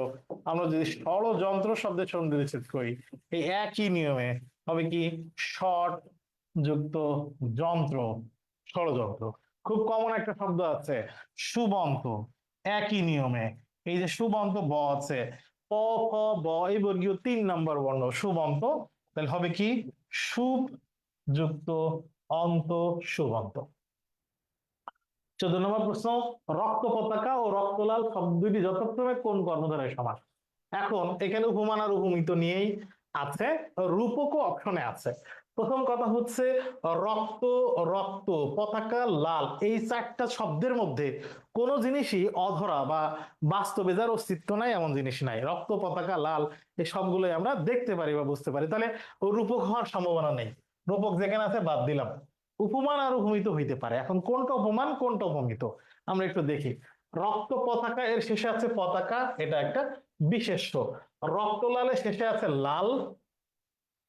আমরা যদি ষড়যন্ত্র শব্দের সন্ধি বিচ্ছেদ করি, এই একই নিয়মে হবে কি? ষট যুক্ত যন্ত্র, ষড়যন্ত্র। খুব কমন একটা শব্দ আছে সুবন্ত, একই নিয়মে। এই যে সুবন্ত ব আছে, প, ফ, ব, এই বর্গীয় 3 নম্বর বর্ণ, সুবন্ত। তাহলে হবে কি? সুব যুক্ত অন্ত, সুবন্ত। 14 নম্বর প্রশ্ন, রক্ত পতাকা ও রক্তলাল শব্দ দুইটি যথাক্রমে কোন কর্মধারয় সমাস? এখন এখানে উপমান আর উপমিত নিয়েই আছে, রূপকও অপশনে আছে। প্রথম কথা হচ্ছে রক্ত, রক্ত, পতাকা, লাল, এই 4টা শব্দের মধ্যে কোন জিনিসই অধরা বা বাস্তবে যার অস্তিত্ব নাই এমন জিনিস নাই। রক্ত, পতাকা, লাল, এই সবগুলোই আমরা দেখতে পারি বা বুঝতে পারি, তাহলে রূপক হওয়ার সম্ভাবনা নেই। রূপক যেখানে আছে বাদ দিলাম। উপমান আর উপমিত হইতে পারে। এখন কোনটা উপমান কোনটা উপমিত আমরা একটু দেখি। রক্ত পতাকা, এর শেষে আছে পতাকা, এটা একটা বিশেষ্য। রক্তলালের শেষে আছে লাল,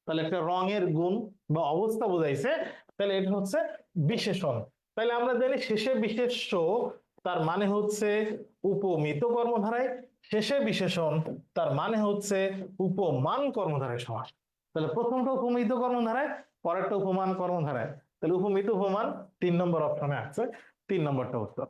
তাহলে একটা রঙের গুণ বা অবস্থা বোঝাইছে, তাহলে এটা হচ্ছে বিশেষণ। তাহলে আমরা জানি শেষে বিশেষ্য, তার মানে হচ্ছে উপমিত কর্মধারায়। শেষে বিশেষণ, তার মানে হচ্ছে উপমান কর্মধারায় সমাস। তাহলে প্রথমটা উপমিত কর্মধারায়, পরেরটা উপমান কর্মধারায়। তাহলে উপমিত উপমান 3 নম্বর অপশনে আছে, 3 নম্বরটা উত্তর।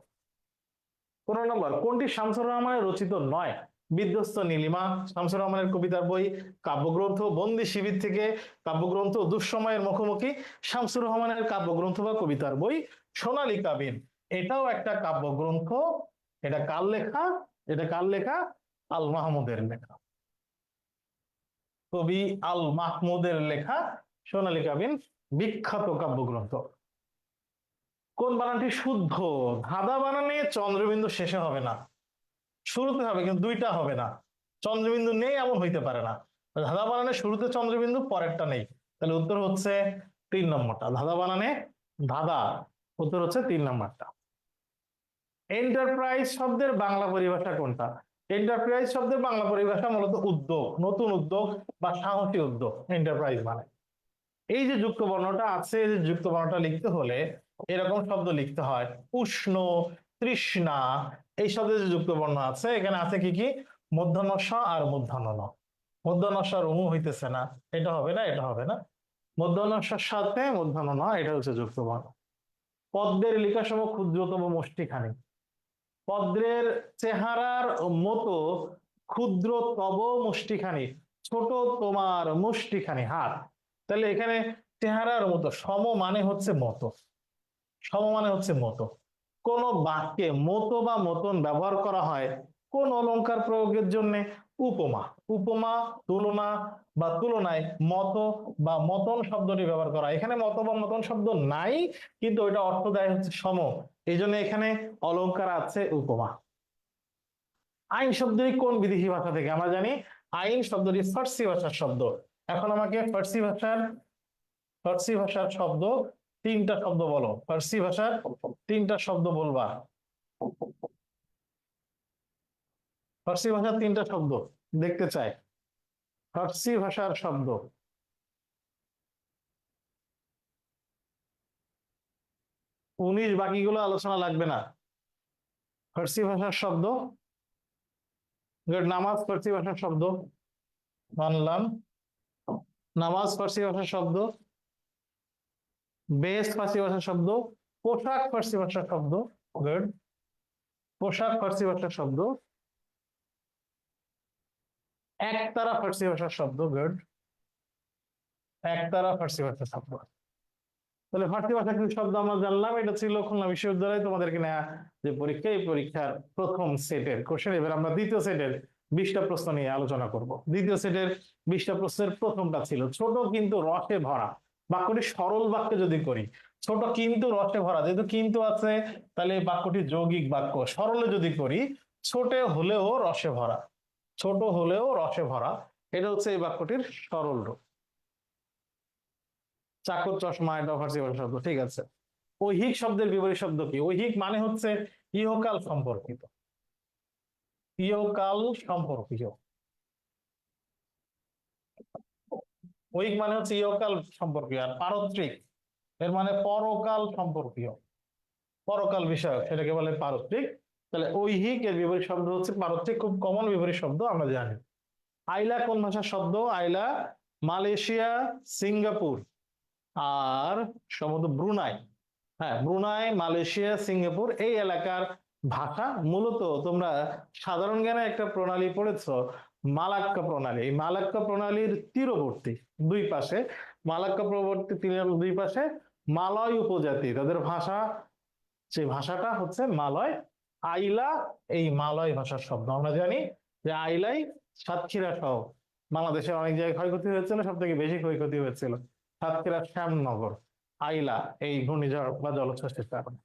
15 নম্বর, কোনটি শামসুর রহমানের রচিত নয়? বিধ্বস্ত নীলিমা শামসুর রহমানের কবিতার বই, কাব্যগ্রন্থ বন্দি শিবির থেকে, কাব্যগ্রন্থ দুঃসময়ের মুখোমুখি, শামসুর রহমানের কাব্যগ্রন্থ বা কবিতার বই, সোনালী কাবিন, এটাও একটা কাব্যগ্রন্থ। এটা কার লেখা? এটা কার লেখা? আল মাহমুদের লেখা, কবি আল মাহমুদের লেখা সোনালী কাবিন, বিখ্যাত কাব্যগ্রন্থ। কোন বানানটি শুদ্ধ? ধাঁধা বানানে চন্দ্রবিন্দু শেষে হবে না, শুরুতে হবে, কিন্তু দুইটা হবে না। চন্দ্রবিন্দু নেই এমন হইতে পারে না। ধাঁধা বানানে শুরুতে চন্দ্রবিন্দু, পরেরটা নেই। তাহলে উত্তর হচ্ছে 3 নম্বরটা। ধাঁধা বানানে ধাঁধা, উত্তর হচ্ছে 3 নম্বরটা। এন্টারপ্রাইজ শব্দের বাংলা পরিভাষা কোনটা? এন্টারপ্রাইজ শব্দের বাংলা পরিভাষা মূলত উদ্যোগ, নতুন উদ্যোগ বা সাহসী উদ্যোগ, এন্টারপ্রাইজ মানে। এই যে যুক্ত বর্ণটা আছে, এই যে যুক্ত বর্ণটা লিখতে হলে এরকম শব্দ লিখতে হয়, উষ্ণ, তৃষ্ণা, এই শব্দের যে যুক্ত বর্ণ আছে, এখানে আছে কি কি? মূর্ধন্য ষ আর মূর্ধন্য ন। মূর্ধন্য ষ রুমু হইতেছে না, এটা হবে না, এটা হবে না। মূর্ধন্য ষর সাথে মূর্ধন্য ন, এটা হচ্ছে যুক্ত বর্ণ। পদ্মের লিখাসম ক্ষুদ্রতম মুষ্টিখানি, পদ্মের চেহারার মতো ক্ষুদ্র তব মুষ্টিখানি, ছোট তোমার মুষ্টিখানি হাত। তাহলে এখানে চেহারার মতো, সম মানে হচ্ছে মতো, সম মানে হচ্ছে মতো। কোন বাক্যে মতো বা মতন ব্যবহার করা হয় কোন অলংকার প্রয়োগের জন্য? উপমা। উপমা, তুলনা বা তুলনায় মত বা মতন শব্দটি ব্যবহার করা। এখানে মত বা মতন শব্দ নাই, কিন্তু ওইটা অর্থ দেয় হচ্ছে সম, এই জন্য এখানে অলংকার আছে উপমা। আইন শব্দটি কোন বিদেশি ভাষা থেকে? আমরা জানি আইন শব্দটি ফার্সি ভাষার শব্দ। এখন আমাকে ফার্সি ভাষার শব্দ 3টা শব্দ বলো। ফার্সি ভাষার 3টা শব্দ বলবা। ফার্সি ভাষার 3টা শব্দ দেখতে চাই। ফার্সি ভাষার শব্দ, 19 বাকিগুলো আলোচনা লাগবে না। ফার্সি ভাষার শব্দ, নামাজ ফার্সি ভাষার শব্দ, মানলাম। নামাজ ফার্সি ভাষার শব্দ, বেস্ট ফার্সি ভাষার শব্দ, পোশাক ফার্সি ভাষার শব্দ, গুড, পোশাক ফার্সি ভাষার শব্দ, একতারা ফার্সি ভাষার শব্দ, গুড, একতারা ফার্সি ভাষার শব্দ। তাহলে ফার্সি ভাষা কিছু শব্দ আমরা জানলাম, এটা ছিল খুলনা বিশ্ববিদ্যালয়ে তোমাদেরকে নেওয়া যে পরীক্ষা, এই পরীক্ষার প্রথম সেটের কোশ্চেন। এবার আমরা দ্বিতীয় সেটের 20টা প্রশ্ন নিয়ে আলোচনা করব। দ্বিতীয় সেটের 20টা প্রশ্নের প্রথমটা ছিল ছোট কিন্তু রসে ভরা। বাক্যটি সরল বাক্যে যদি করি, ছোট কিন্তু রসে ভরা, যেহেতু কিন্তু আছে তাহলে এই বাক্যটি যৌগিক বাক্য। সরলে যদি করি, ছোট হলেও রসে ভরা, ছোট হলেও রসে ভরা, এটা হচ্ছে এই বাক্যটির সরল রূপ। চাকর চশমা, এটা ফার্সি ভাষার শব্দ, ঠিক আছে। ঐহিক শব্দের বিপরীত শব্দ কি? ঐহিক মানে হচ্ছে ইহকাল সম্পর্কিত, ইহকাল সম্পর্কিত। ঐহিক মানে হচ্ছে ইহকাল সম্পর্কীয়, আর পারত্রিক এর মানে পরকাল সম্পর্কীয়, পরকাল বিষয়ক, সেটাকে বলে পারত্রিক। তাহলে ঐহিক এর বিপরীত শব্দ হচ্ছে পারত্রিক, খুব কমন বিপরীত শব্দ আমরা জানি। আইলা কোন ভাষার শব্দ? আইলা মালয়েশিয়া, সিঙ্গাপুর আর সম্ভবত ব্রুনাই। হ্যাঁ, ব্রুনাই, মালয়েশিয়া, সিঙ্গাপুর এই এলাকার ভাষা। মূলত তোমরা সাধারণ জ্ঞানে একটা প্রণালী পড়েছো, মালাক্কা প্রণালী। এই মালাক্কা প্রণালীর তীরবর্তী দুই পাশে, মালাক্কা প্রবর্তী তীরের দুই পাশে মালয় উপজাতি, তাদের ভাষা, যে ভাষাটা হচ্ছে মালয়। আইলা এই মালয় ভাষার শব্দ। আমরা জানি যে আইলাই সাতক্ষীরা সহ বাংলাদেশের অনেক জায়গায় ক্ষয়ক্ষতি হয়েছিল, সব থেকে বেশি ক্ষয়ক্ষতি হয়েছিল সাতক্ষীরা শ্যামনগর, আইলা এই ঘূর্ণিঝড় বা জলোচ্ছ্বাসের কারণে।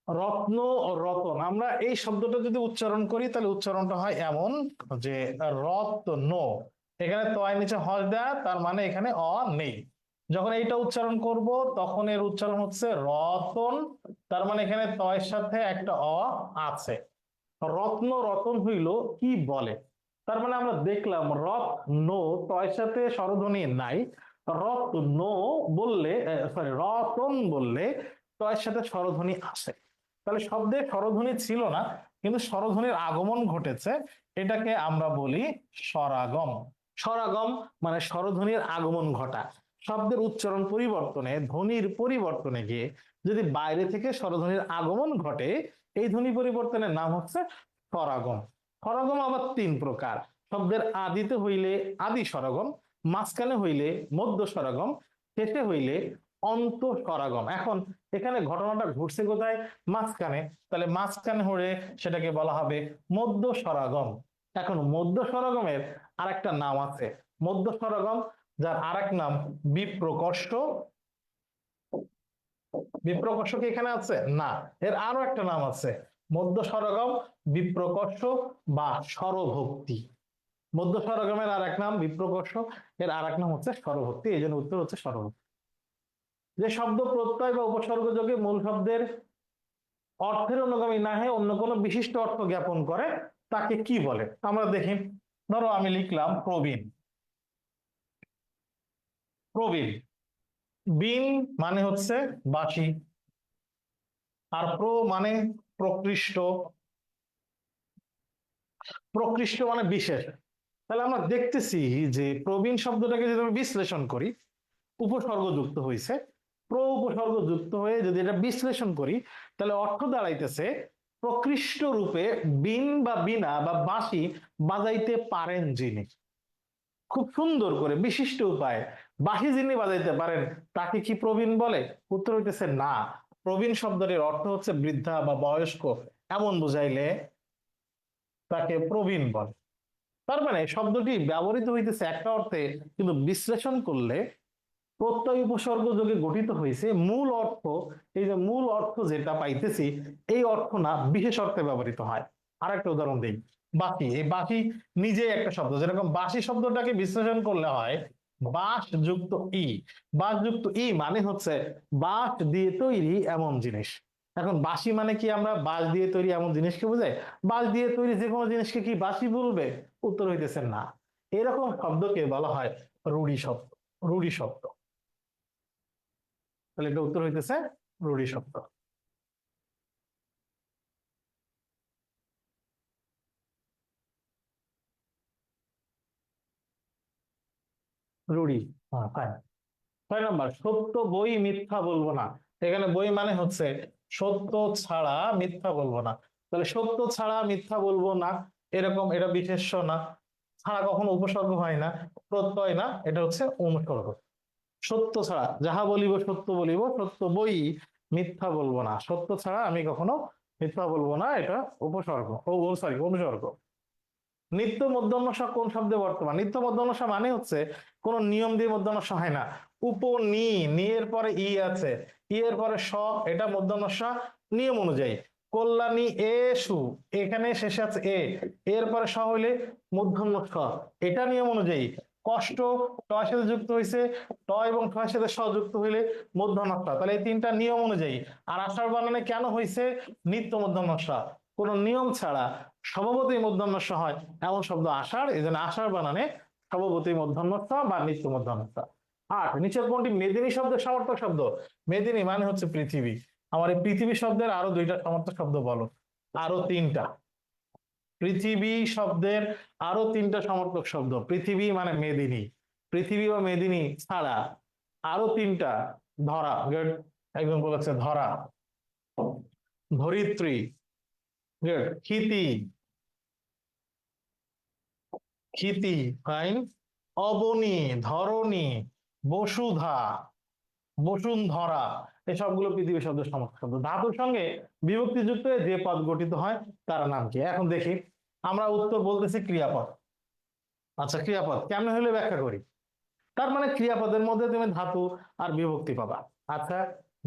রত্ন ও রতন, আমরা এই শব্দটা যদি উচ্চারণ করি তাহলে উচ্চারণটা হয় এমন যে রত্ন, এখানে তয়ের নিচে হস দেয়া, তার মানে এখানে অ নেই। যখন এইটা উচ্চারণ করব তখন এর উচ্চারণ হচ্ছে রতন, তার মানে এখানে তয়ের সাথে একটা অ আছে। রত্ন রতন হইল কি বলে, তার মানে আমরা দেখলাম রত্ন তয়ের সাথে স্বরধ্বনি নাই, রত্ন বললে, সরি রতন বললে তয়ের সাথে স্বরধ্বনি আসে। তাহলে শব্দে স্বরধ্বনি ছিল না, কিন্তু স্বরধ্বনির আগমন ঘটেছে, এটাকে আমরা বলি স্বরাগম। স্বরাগম মানে স্বরধ্বনির আগমন ঘটা। শব্দের উচ্চারণ পরিবর্তনে, ধ্বনির পরিবর্তনে গিয়ে যদি বাইরে থেকে স্বরধ্বনির আগমন ঘটে, এই ধ্বনি পরিবর্তনের নাম হচ্ছে স্বরাগম। স্বরাগম আবার তিন প্রকার। শব্দের আদিতে হইলে আদি স্বরাগম, মাঝখানে হইলে মধ্য স্বরাগম, শেষে হইলে অন্ত স্বরাগম। এখন এখানে ঘটনাটা ঘটছে কোথায়? মাঝখানে। তাহলে মাঝখানে হলে সেটাকে বলা হবে মধ্য স্বরাগম। এখন মধ্য স্বরাগমের আরেকটা নাম আছে, মধ্য স্বরাগম, যার আরেক নাম বিপ্রকর্ষ। বিপ্রকর্ষ কি এখানে আছে? না, এর আরো একটা নাম আছে, মধ্য স্বরগম, বিপ্রকর্ষ বা স্বরভক্তি। মধ্য স্বরগমের আর এক নাম বিপ্রকর্ষ, এর আর এক নাম হচ্ছে স্বরভক্তি, এই জন্য উত্তর হচ্ছে স্বরভক্তি। যে শব্দ প্রত্যয় বা উপসর্গ যোগে মূল শব্দের অর্থের অনুগামী না হয়ে অন্য কোনো বিশিষ্ট অর্থ জ্ঞাপন করে তাকে কি বলে? আমরা দেখি, ধরো আমি লিখলাম প্রবীণ, প্রবীণ, বীণ মানে হচ্ছে বাঁশি, আর প্র মানে প্রকৃষ্ট, প্রকৃষ্ট মানে বিশেষ। তাহলে আমরা দেখতেছি যে প্রবীণ শব্দটাকে যদি আমি বিশ্লেষণ করি, উপসর্গ যুক্ত হয়েছে, প্র উপসর্গ যুক্ত হয়ে যদি এটা বিশ্লেষণ করি তাহলে অর্থ দাঁড়াইতেছে প্রকৃষ্ট রূপে বীণ বা বীণা বা বাঁশি বাজাইতে পারেন যিনি, খুব সুন্দর করে বিশিষ্ট উপায়ে বাঁশি যিনি বাজাইতে পারেন তাকে কি প্রবীণ বলে? উত্তর হইতেছে না। প্রবীণ শব্দটির অর্থ হচ্ছে বৃদ্ধা বা বয়স্ক, এমন বুঝাইলে তাকে প্রবীণ বলে। তার মানে শব্দটি ব্যবহৃত হইতেছে একটা অর্থে, কিন্তু বিশ্লেষণ করলে প্রত্যয় উপসর্গ যোগে গঠিত হয়েছে মূল অর্থ, এই যে মূল অর্থ যেটা পাইতেছি এই অর্থ না, বিশেষ অর্থে ব্যবহৃত হয়। আর একটা উদাহরণ দিই, বাঁশি, এই বাঁশি নিজে একটা শব্দ, যেরকম বাঁশি শব্দটাকে বিশ্লেষণ করলে হয় বাঁশ যুক্ত ই, বাঁশ যুক্ত ই মানে হচ্ছে বাঁশ দিয়ে তৈরি এমন জিনিস। এখন বাঁশি মানে কি আমরা বাঁশ দিয়ে তৈরি এমন জিনিসকে বোঝাই? বাঁশ দিয়ে তৈরি যে কোনো জিনিসকে কি বাঁশি বলবে? উত্তর হইতেছে না। এরকম শব্দকে বলা হয় রূঢ়ি শব্দ, রূঢ়ি শব্দ। তাহলে এটা উত্তর হইতেছে রূঢ়ি শব্দ। রূঢ়ি, হ্যাঁ ফাইন। 6 নম্বর, সত্য বই মিথ্যা বলবো না। এখানে বই মানে হচ্ছে সত্য ছাড়া মিথ্যা বলবো না। তাহলে সত্য ছাড়া মিথ্যা বলবো না, এরকম এটা বিশেষ্য না, ছাড়া কখনো উপসর্গ হয় না, প্রত্যয় না, এটা হচ্ছে অনুসর্গ। সত্য ছাড়া যাহা বলিব সত্য বলিব, সত্য বই মিথ্যা বলবো না, সত্য ছাড়া আমি কখনো মিথ্যা বলবো না, এটা উপসর্গ, ও সরি অনুসর্গ। নিত্য মধ্যাহ্নস কোন শব্দে বর্তমান? নিত্য মধ্যাহ্নস মানে হচ্ছে কোন নিয়ম দিয়ে মধ্যাহ্নস হয় না। উপনি, নি এর পরে ই আছে, ই এর পরে স, এটা মধ্যাহ্নস নিয়ম অনুযায়ী। কল্যাণী এসু, এখানে শেষে আছে এ, এর পরে স হইলে মধ্যাহ্নস, এটা নিয়ম অনুযায়ী। কষ্ট টয়ের সাথে যুক্ত হয়েছে, ট এবং ঠয়ের সাথে স যুক্ত হইলে মধ্যাহ্নস, তাহলে এই তিনটা নিয়ম অনুযায়ী। আর আষাঢ় বানানে কেন হয়েছে নিত্য মধ্যাহ্নস? কোন নিয়ম ছাড়া স্বভাবতই মধ্যাহ্নস হয় এমন শব্দ আষাঢ়, এই জন্য আষাঢ় বানানে স্বভাবতই মধ্যাহ্নস বা নিত্য মধ্যাহ্নস। আর নিচের কোনটি মেদিনী শব্দের সমার্থক শব্দ? মেদিনী মানে হচ্ছে পৃথিবী। আমার এই পৃথিবী শব্দের আরো দুইটা সমার্থক শব্দ বলো। আরো তিনটা। পৃথিবী শব্দের আরো তিনটা সমার্থক শব্দ। পৃথিবী মানে মেদিনী, পৃথিবী বা মেদিনী ছাড়া আরো তিনটা। ধরা, গুড, একজন বলেছে ধরা। ধরিত্রী, গুড। ক্ষিতি, ক্ষিতি, ফাইন। অবনী, ধরণী, বসুধা, বসুন্ধরা, এই সবগুলো পৃথিবী শব্দের সমার্থক শব্দ। ধাতুর সঙ্গে বিভক্তি যুক্ত হয়ে যে পদ গঠিত হয় তার নাম কি? এখন দেখি, আমরা উত্তর বলতেছি ক্রিয়াপদ। আচ্ছা, ক্রিয়াপদ কেমন হলে ব্যাখ্যা করি। তার মানে ক্রিয়াপদের মধ্যে তুমি ধাতু আর বিভক্তি পাবা। আচ্ছা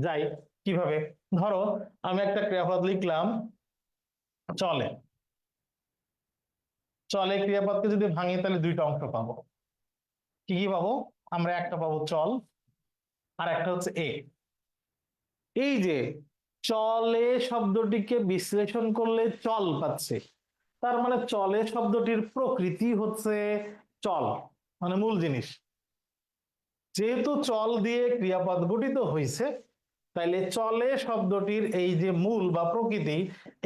যাই, কিভাবে? ধরো আমি একটা ক্রিয়াপদ লিখলাম চলে। চলে ক্রিয়াপদকে যদি ভাঙি তাহলে দুইটা অংশ পাবো। কি কি পাবো? আমরা একটা পাবো চল, আর একটা হচ্ছে এ। এই যে চলে শব্দটিকে বিশ্লেষণ করলে চল পাচ্ছে, তার মানে চলে শব্দটির প্রকৃতি হচ্ছে চল, মানে মূল জিনিস। যেহেতু চল দিয়ে ক্রিয়াপদ গঠিত হয়েছে, তাইলে চলে শব্দটির এই যে মূল বা প্রকৃতি,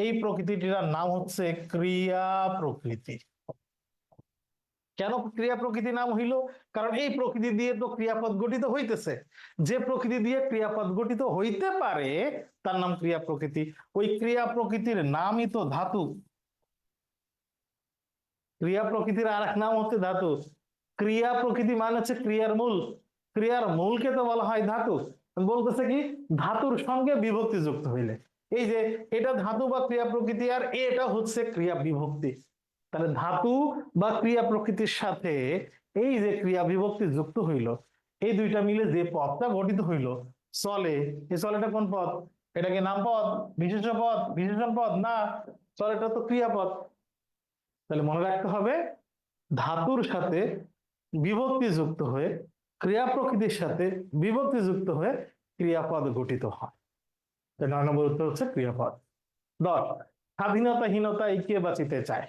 এই প্রকৃতিটির নাম হচ্ছে ক্রিয়া প্রকৃতি। কেন ক্রিয়া প্রকৃতি নাম হইল? কারণ এই প্রকৃতি দিয়ে তো ক্রিয়াপদ গঠিত হইতেছে। যে প্রকৃতি দিয়ে ক্রিয়াপদ গঠিত হইতে পারে তার নাম ক্রিয়া প্রকৃতি। ওই ক্রিয়া প্রকৃতির নামই তো ধাতু। ক্রিয়া প্রকৃতির আর এক নাম হচ্ছে ধাতু। ক্রিয়া প্রকৃতি মানে হচ্ছে ক্রিয়ার মূল, ক্রিয়ার মূলকে তো বলা হয় ধাতু। বলতেছে কি, ধাতুর সঙ্গে বিভক্তি যুক্ত হইলে। এই যে এটা ধাতু বা ক্রিয়া প্রকৃতি, আর এটা হচ্ছে ক্রিয়া বিভক্তি। তাহলে ধাতু বা ক্রিয়া প্রকৃতির সাথে এই যে ক্রিয়া বিভক্তি যুক্ত হইল, এই দুইটা মিলে যে পদটা গঠিত হইল চলে, এই চলেটা কোন পদ? এটা কি নাম পদ, বিশেষ্য পদ, বিশেষণ পদ? না, চলেটা তো ক্রিয়াপদ। তাহলে মনে রাখতে হবে ধাতুর সাথে বিভক্তি যুক্ত হয়ে, ক্রিয়া প্রকৃতির সাথে বিভক্তি যুক্ত হয়ে ক্রিয়াপদ গঠিত হয়। 9 নম্বর উত্তর হচ্ছে ক্রিয়াপদ। 10, স্বাধীনতাহীনতায় কে বাঁচিতে চায়?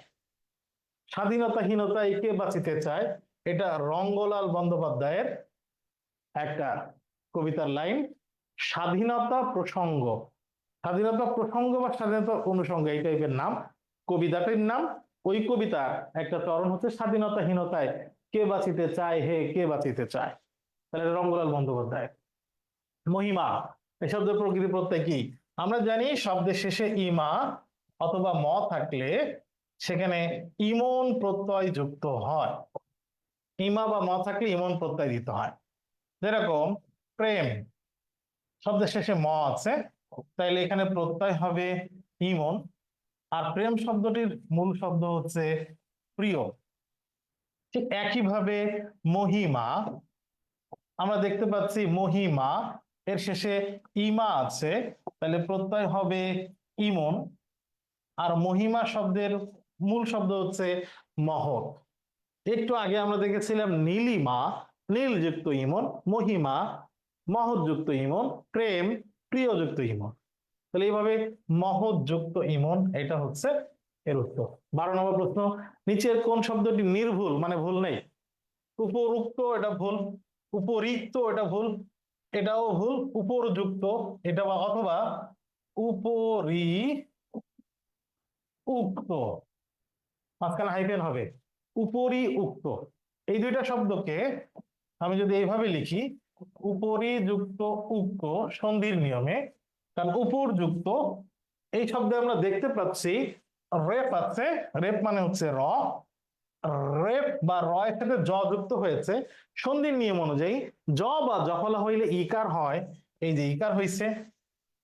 স্বাধীনতাহীনতায় কে বাঁচিতে চায়, এটা রঙ্গলাল বন্দ্যোপাধ্যায়ের একটা কবিতার লাইন। স্বাধীনতা প্রসঙ্গ, স্বাধীনতা প্রসঙ্গ বা স্বাধীনতা অনুসঙ্গ এই টাইপের নাম কবিতাটির নাম। ওই কবিতা একটা চরণ হচ্ছে স্বাধীনতাহীনতায় কে বাঁচিতে চায়, হে কে বাঁচিতে চায়। তাহলে রঙ্গলাল বন্দ্যোপাধ্যায়। মহিমা, এই শব্দের প্রকৃতি প্রত্যয় কি? আমরা জানি শব্দের শেষে ইমা অথবা ম থাকলে সেখানে ইমন প্রত্যয় যুক্ত হয়। ইমা বা ম থাকলে ইমন প্রত্যয় দিতে হয়। যেরকম প্রেম, শব্দের শেষে ম আছে, তাইলে এখানে প্রত্যয় হবে ইমন। আর প্রেম শব্দটির মূল শব্দ হচ্ছে প্রিয়। ঠিক একইভাবে মহিমা, আমরা দেখতে পাচ্ছি মহিমা এর শেষে ইমা আছে, তাহলে প্রত্যয় হবে ইমন। আর মহিমা শব্দের মূল শব্দ হচ্ছে মহৎ। একটু আগে আমরা দেখেছিলাম নীলিমা, নীল যুক্ত ইমন, মহিমা মহৎ যুক্ত ইমন, প্রেম প্রিয় যুক্ত ইমন। তাহলে এইভাবে মহৎ যুক্ত ইমন, এটা হচ্ছে এর উত্তর। 12 নম্বর প্রশ্ন, নিচের কোন শব্দটি নির্ভুল মানে ভুল নেই? উপরুক্ত এটা ভুল, উপরিক্ত এটা ভুল, এটাও ভুল, উপরযুক্ত এটা, অথবা উপরি উক্ত, মাঝখানে হাইফেন হবে, উপরি উক্ত। এই দুইটা শব্দকে আমি যদি এইভাবে লিখি, উপরিযুক্ত উক্ত সন্ধির নিয়মে, কারণ উপরযুক্ত এই শব্দে আমরা দেখতে পাচ্ছি রেপ আছে, রেপ মানে হচ্ছে র, রেপ বা র এর সাথে জ যুক্ত হয়েছে সন্ধির নিয়ম অনুযায়ী। জ বা জফলা হইলে ইকার হয়, এই যে ইকার হইছে,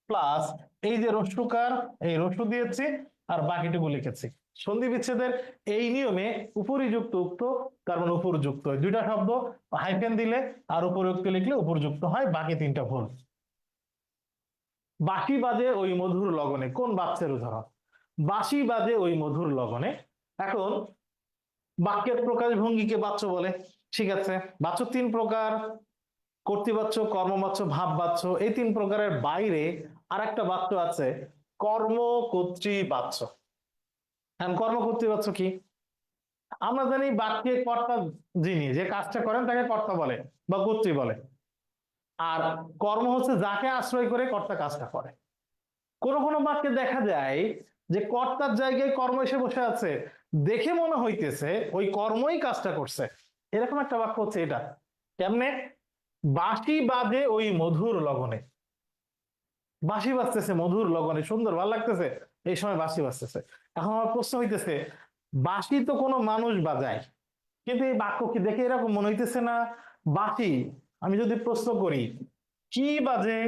প্লাস এই যে রস্যকার, এই রস্য দিয়েছি আর বাকিটুকু লিখেছি। সন্ধি বিচ্ছেদের এই নিয়মে উপরিযুক্ত উক্ত তার মানে উপরযুক্ত, দুইটা শব্দ হাইফেন দিলে আর উপরযুক্ত লিখলে উপরযুক্ত হয়, বাকি তিনটা ভুল। বাঁশি বাজে ওই মধুর লগনে, কোন বাচ্চার উদাহরণ? বাঁশি বাজে ওই মধুর লগনে। এখন বাক্যের প্রকাশ ভঙ্গিকে বাচ্য বলে, ঠিক আছে। বাচ্য তিন প্রকার, কর্তৃবাচ্য, কর্মবাচ্য, ভাববাচ্য। এই তিন প্রকারের বাইরে আর একটা বাচ্য আছে, কর্মকর্তৃবাচ্য। এখন কর্মকর্তৃবাচ্য কি? আমরা জানি বাক্যে কর্তা যিনি যে কাজটা করেন তাকে কর্তা বলে বা কর্তৃ বলে, আর কর্ম হচ্ছে যাকে আশ্রয় করে কর্তা কাজটা করে। কোন কোন বাক্যে দেখা যায় যে কর্তার জায়গায় কর্ম এসে বসে আছে, দেখে মনে হইতেছে ওই কর্মই কাজটা করছে। এরকম একটা বাক্য হচ্ছে এটা। কেমনে? বাঁশি বাজে ওই মধুর লগনে, বাঁশি বাজতেছে মধুর লগনে, সুন্দর ভালো লাগতেছে, এই সময় বাঁশি বাজতেছে। এখন আমার প্রশ্ন হইতেছে, বাঁশি তো কোনো মানুষ বাজায়, কিন্তু এই বাক্য কি দেখে এরকম মনে হইতেছে না বাঁশি? আমি যদি প্রশ্ন করি কি বাজে,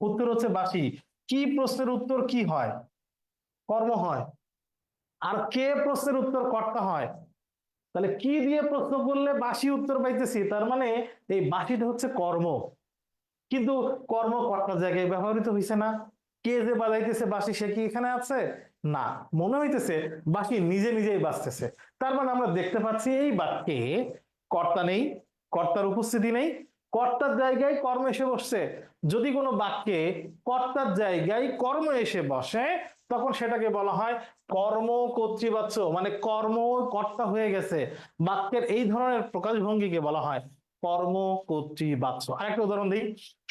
উত্তর হচ্ছে বাঁশি। কি প্রশ্নের উত্তর কি হয়? কর্ম হয়। আর কে প্রশ্নের উত্তর কর্তা হয়। তাহলে কি দিয়ে প্রশ্ন করলে বাঁশি উত্তর পাইতেছি, তার মানে এই বাঁশিটা হচ্ছে কর্ম, কিন্তু কর্ম কর্তার জায়গায় ব্যবহৃত হয়েছে না। কে যে বাজাইতেছে বাঁশি সে কি এখানে আছে? না, মনে হইতেছে বাঁশি নিজে নিজেই বাজতেছে। তার মানে আমরা দেখতে পাচ্ছি এই বাক্যে কর্তা নেই, কর্তার উপস্থিতি নেই, কর্তার জায়গায় কর্ম এসে বসছে। যদি কোনো বাক্যে কর্তার জায়গায় কর্ম এসে বসে তখন সেটাকে বলা হয় কর্ম কর্তৃবাচ্য, মানে কর্ম কর্তা হয়ে গেছে। বাক্যের এই ধরনের প্রকাশভঙ্গিকে বলা হয় কর্ম কর্তৃবাচ্য। আরেকটা উদাহরণ দিই,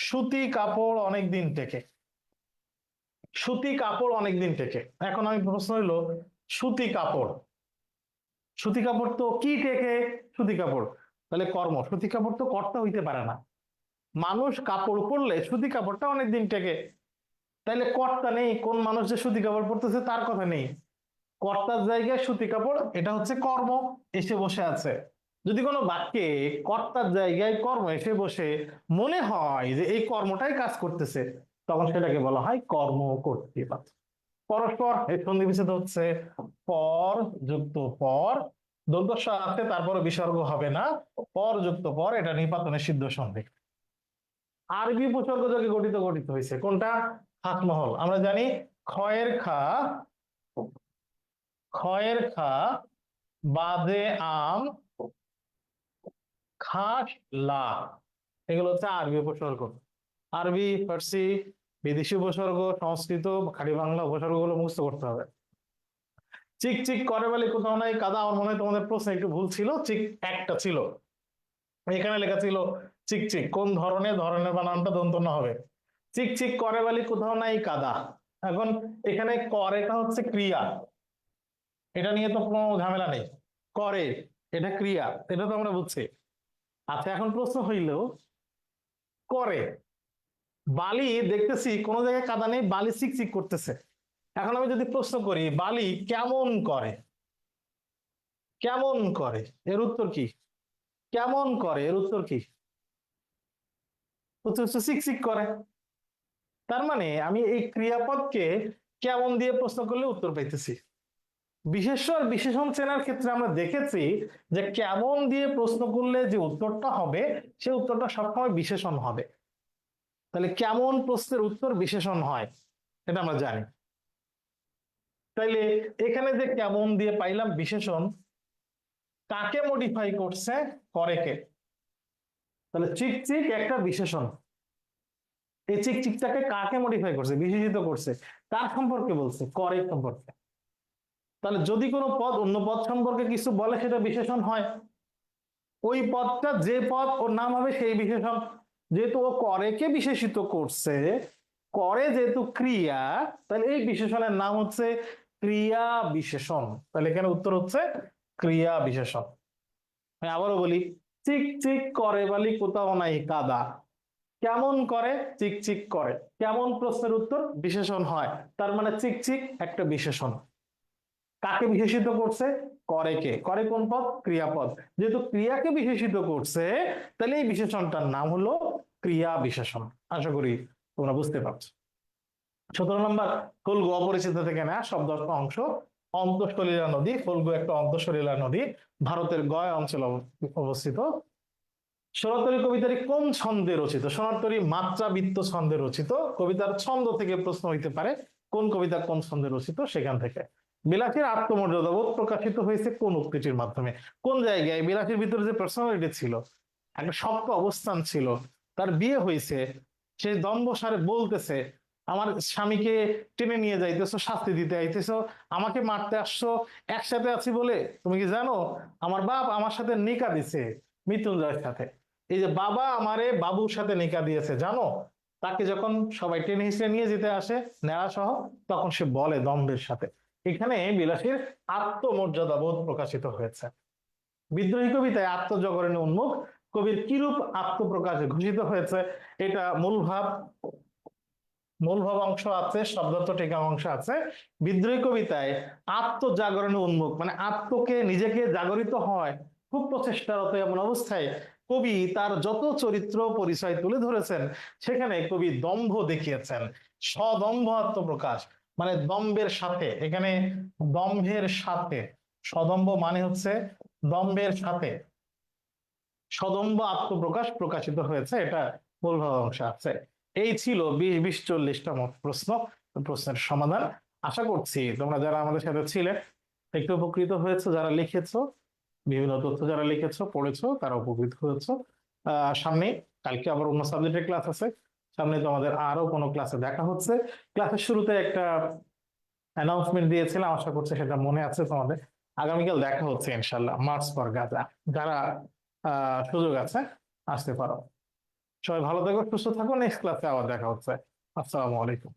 সুতি কাপড় অনেকদিন টেকে। সুতি কাপড় অনেকদিন টেকে। এখন আমি প্রশ্ন হইলো, সুতি কাপড়, সুতি কাপড় তো কি টেকে? সুতি কাপড়, তাহলে কর্ম, সুতি কাপড় তো কর্তা হইতে পারে না। মানুষ কাপড় পরলে সুতি কাপড়টা অনেকদিন টেকে, তাহলে কর্তা নেই, কোন মানুষ যে সুতি কাপড় পরতেছে তার কথা নেই। কর্তার জায়গায় সুতি কাপড়, এটা হচ্ছে কর্ম এসে বসে আছে। যদি কোনো বাক্যে কর্তার জায়গায় কর্ম এসে বসে মনে হয় যে এই কর্মটাই কাজ করতেছে, তখন সেটাকে বলা হয় কর্ম কর্তৃবাচ্য। পরস্পর এই সন্ধি বিচ্ছেদ হচ্ছে পর যুক্ত পর, দন্তস্ব আছে তারপরে বিসর্গ হবে না, পর যুক্ত পর, এটা নিপাতনের সিদ্ধ সন্ধি। আরবি উপসর্গ যোগে গঠিত গঠিত হয়েছে কোনটা? খাতমহল। আমরা জানি খয়ের খা, খয়ের খা, বাদে আম, খাস লা, এগুলো হচ্ছে আরবি উপসর্গ। আরবি, ফার্সি, বিদেশি উপসর্গ, সংস্কৃত, খাঁটি বাংলা উপসর্গ গুলো মুখস্থ করতে হবে। চিক চিক করে বলে কোথাও নাই কাদা, আমার মনে হয় তোমাদের প্রশ্নে একটু ভুল ছিল, চিক একটা ছিল, এখানে লেখা ছিল চিক চিক। কোন ধরনের, ধরনের বানানটা দন্তন্য হবে। চিক চিক করে বলে কোথাও নাই কাদা। এখন এখানে করেটা হচ্ছে ক্রিয়া, এটা নিয়ে তো কোনো ঝামেলা নেই, করে এটা ক্রিয়া, এটা তো আমরা বুঝছি। আচ্ছা, এখন প্রশ্ন হইল করে, বালি দেখতেছি কোনো জায়গায় কাদা নেই, বালি চিকচিক করতেছে। এখন আমি যদি প্রশ্ন করি বালি কেমন করে, কেমন করে, এর উত্তর কি? কেমন করে এর উত্তর কি? উত্তর হচ্ছে চিকচিক করে। তার মানে আমি এই ক্রিয়াপদকে কেমন দিয়ে প্রশ্ন করলে উত্তর পাইতেছি। বিশেষ্য আর বিশেষণ চেনার ক্ষেত্রে আমরা দেখেছি যে কেমন দিয়ে প্রশ্ন করলে যে উত্তরটা হবে সে উত্তরটা সবসময় বিশেষণ হবে। তাহলে কেমন প্রশ্নের উত্তর বিশেষণ হয় এটা আমরা জানি। তাইলে এখানে যে কেমন দিয়ে পাইলাম বিশেষণ, কাকে মডিফাই করছে? করেকে। তাহলে চিকচিক একটা বিশেষণ, এই চিকচিকটাকে কাকে মডিফাই করছে? বিশেষিত করছে। কার সম্পর্কে বলছে? করে সম্পর্কে। তাহলে যদি কোনো পদ অন্য পদ সম্পর্কে কিছু বলে সেটা বিশেষণ হয়, ওই পদটা যে পদ ওর নাম হবে সেই বিশেষণ। যেহেতু ও করেকে বিশেষিত করছে, করে যেহেতু ক্রিয়া, তাহলে এই বিশেষণের নাম হচ্ছে ক্রিয়া বিশেষণ। তাহলে এখানে উত্তর হচ্ছে ক্রিয়া বিশেষণ। আমি আবারও বলি, চিক চিক করে বালি কোথাও নাই কাদা, কেমন করে? চিকচিক করে। কেমন প্রশ্নের উত্তর? বিশেষণ হয়, তার মানে চিকচিক একটা বিশেষণ। কাকে বিশেষিত করছে? করে কে। করে কোন পদ? ক্রিয়াপদ। যেহেতু ক্রিয়াকে বিশেষিত করছে, তাহলে এই বিশেষণটার নাম হলো ক্রিয়া বিশেষণ। আশা করি তোমরা বুঝতে পারছো। 17 নম্বর, ফল্গু অপরিচিত থেকে নেয়া শব্দ অংশ। অন্তঃসলীলা নদী, ফল্গু একটা অন্তঃসলীলা নদী, ভারতের গয়া অঞ্চলে অবস্থিত। সোনারতরী কবিতাটি কোন ছন্দে রচিত? সোনারতরী মাত্রাবৃত্ত ছন্দে রচিত। কবিতার ছন্দ থেকে প্রশ্ন হইতে পারে কোন কবিতা কোন ছন্দে রচিত, সেখান থেকে। বিলাসীর আত্মমর্যাদা বোধ প্রকাশিত হয়েছে কোন উক্তিটির মাধ্যমে? কোন জায়গায় বিলাসীর ভিতরে যে পার্সোনালিটি ছিল, একটা শক্ত অবস্থান ছিল, তার বিয়ে হয়েছে, সে দম্ভসারে বলতেছে আমার স্বামীকে টেনে নিয়ে যাইতেছো, শাস্তি দিতে আইতেছো, আমাকে মারতে আসছো, একসাথে আছি বলে। তুমি কি জানো আমার বাপ আমার সাথে নিকা দিছে মৃত্যুঞ্জয়ের সাথে? এই যে বাবা আমারে বাবুর সাথে নিকা দিয়েছে জানো, তাকে যখন সবাই টেনে হিসেবে নিয়ে যেতে আসে নেড়া সহ, তখন সে বলে দম্ভের সাথে। এখানে বিলাসীর আত্মমর্যাদা বোধ প্রকাশিত হয়েছে। বিদ্রোহী কবিতায় আত্মজগরণে উন্মুখ কবির কিরূপ আত্মপ্রকাশে ঘোষিত হয়েছে? এটা মূল ভাব অংশ আছে, শব্দার্থ টিকা অংশ আছে। বিদ্রোহী কবিতায় আত্মজাগরণে উন্মুখ মানে আত্মকে নিজেকে জাগরিত হয় খুব প্রচেষ্টারত এমন অবস্থায় কবি তার যত চরিত্র পরিচয় তুলে ধরেছেন, সেখানে কবি দম্ভ দেখিয়েছেন, সদম্ভ আত্মপ্রকাশ। মানে দম্ভের সাথে, এখানে দম্ভের সাথে, সদম্ভ মানে হচ্ছে দম্ভের সাথে সদম্ভ আত্মপ্রকাশ প্রকাশিত হয়েছে, এটা মূল ভাবাংশ আছে। এই ছিল 20-20-40টা মত প্রশ্ন, প্রশ্নের সমাধান। আশা করছি তোমরা যারা আমাদের সাথে ছিলে একটু উপকৃত হয়েছে, যারা লিখেছো বিভিন্ন তথ্য, যারা লিখেছো পড়েছো তারা উপকৃত হয়েছো। সামনে কালকে আবার অন্য সাবজেক্টের ক্লাস আছে, সামনে তোমাদের আরো কোনো ক্লাসে দেখা হচ্ছে। ক্লাসের শুরুতে একটা অ্যানাউন্সমেন্ট দিয়েছিলাম, আশা করছি সেটা মনে আছে তোমাদের। আগামীকাল দেখা হচ্ছে ইনশাল্লাহ, মার্চ ফর গাজা। যারা সুযোগ আছে আসতে পারো। সবাই ভালো থাকো, সুস্থ থাকো, নেক্সট ক্লাসে আবার দেখা হচ্ছে। আসসালামু আলাইকুম।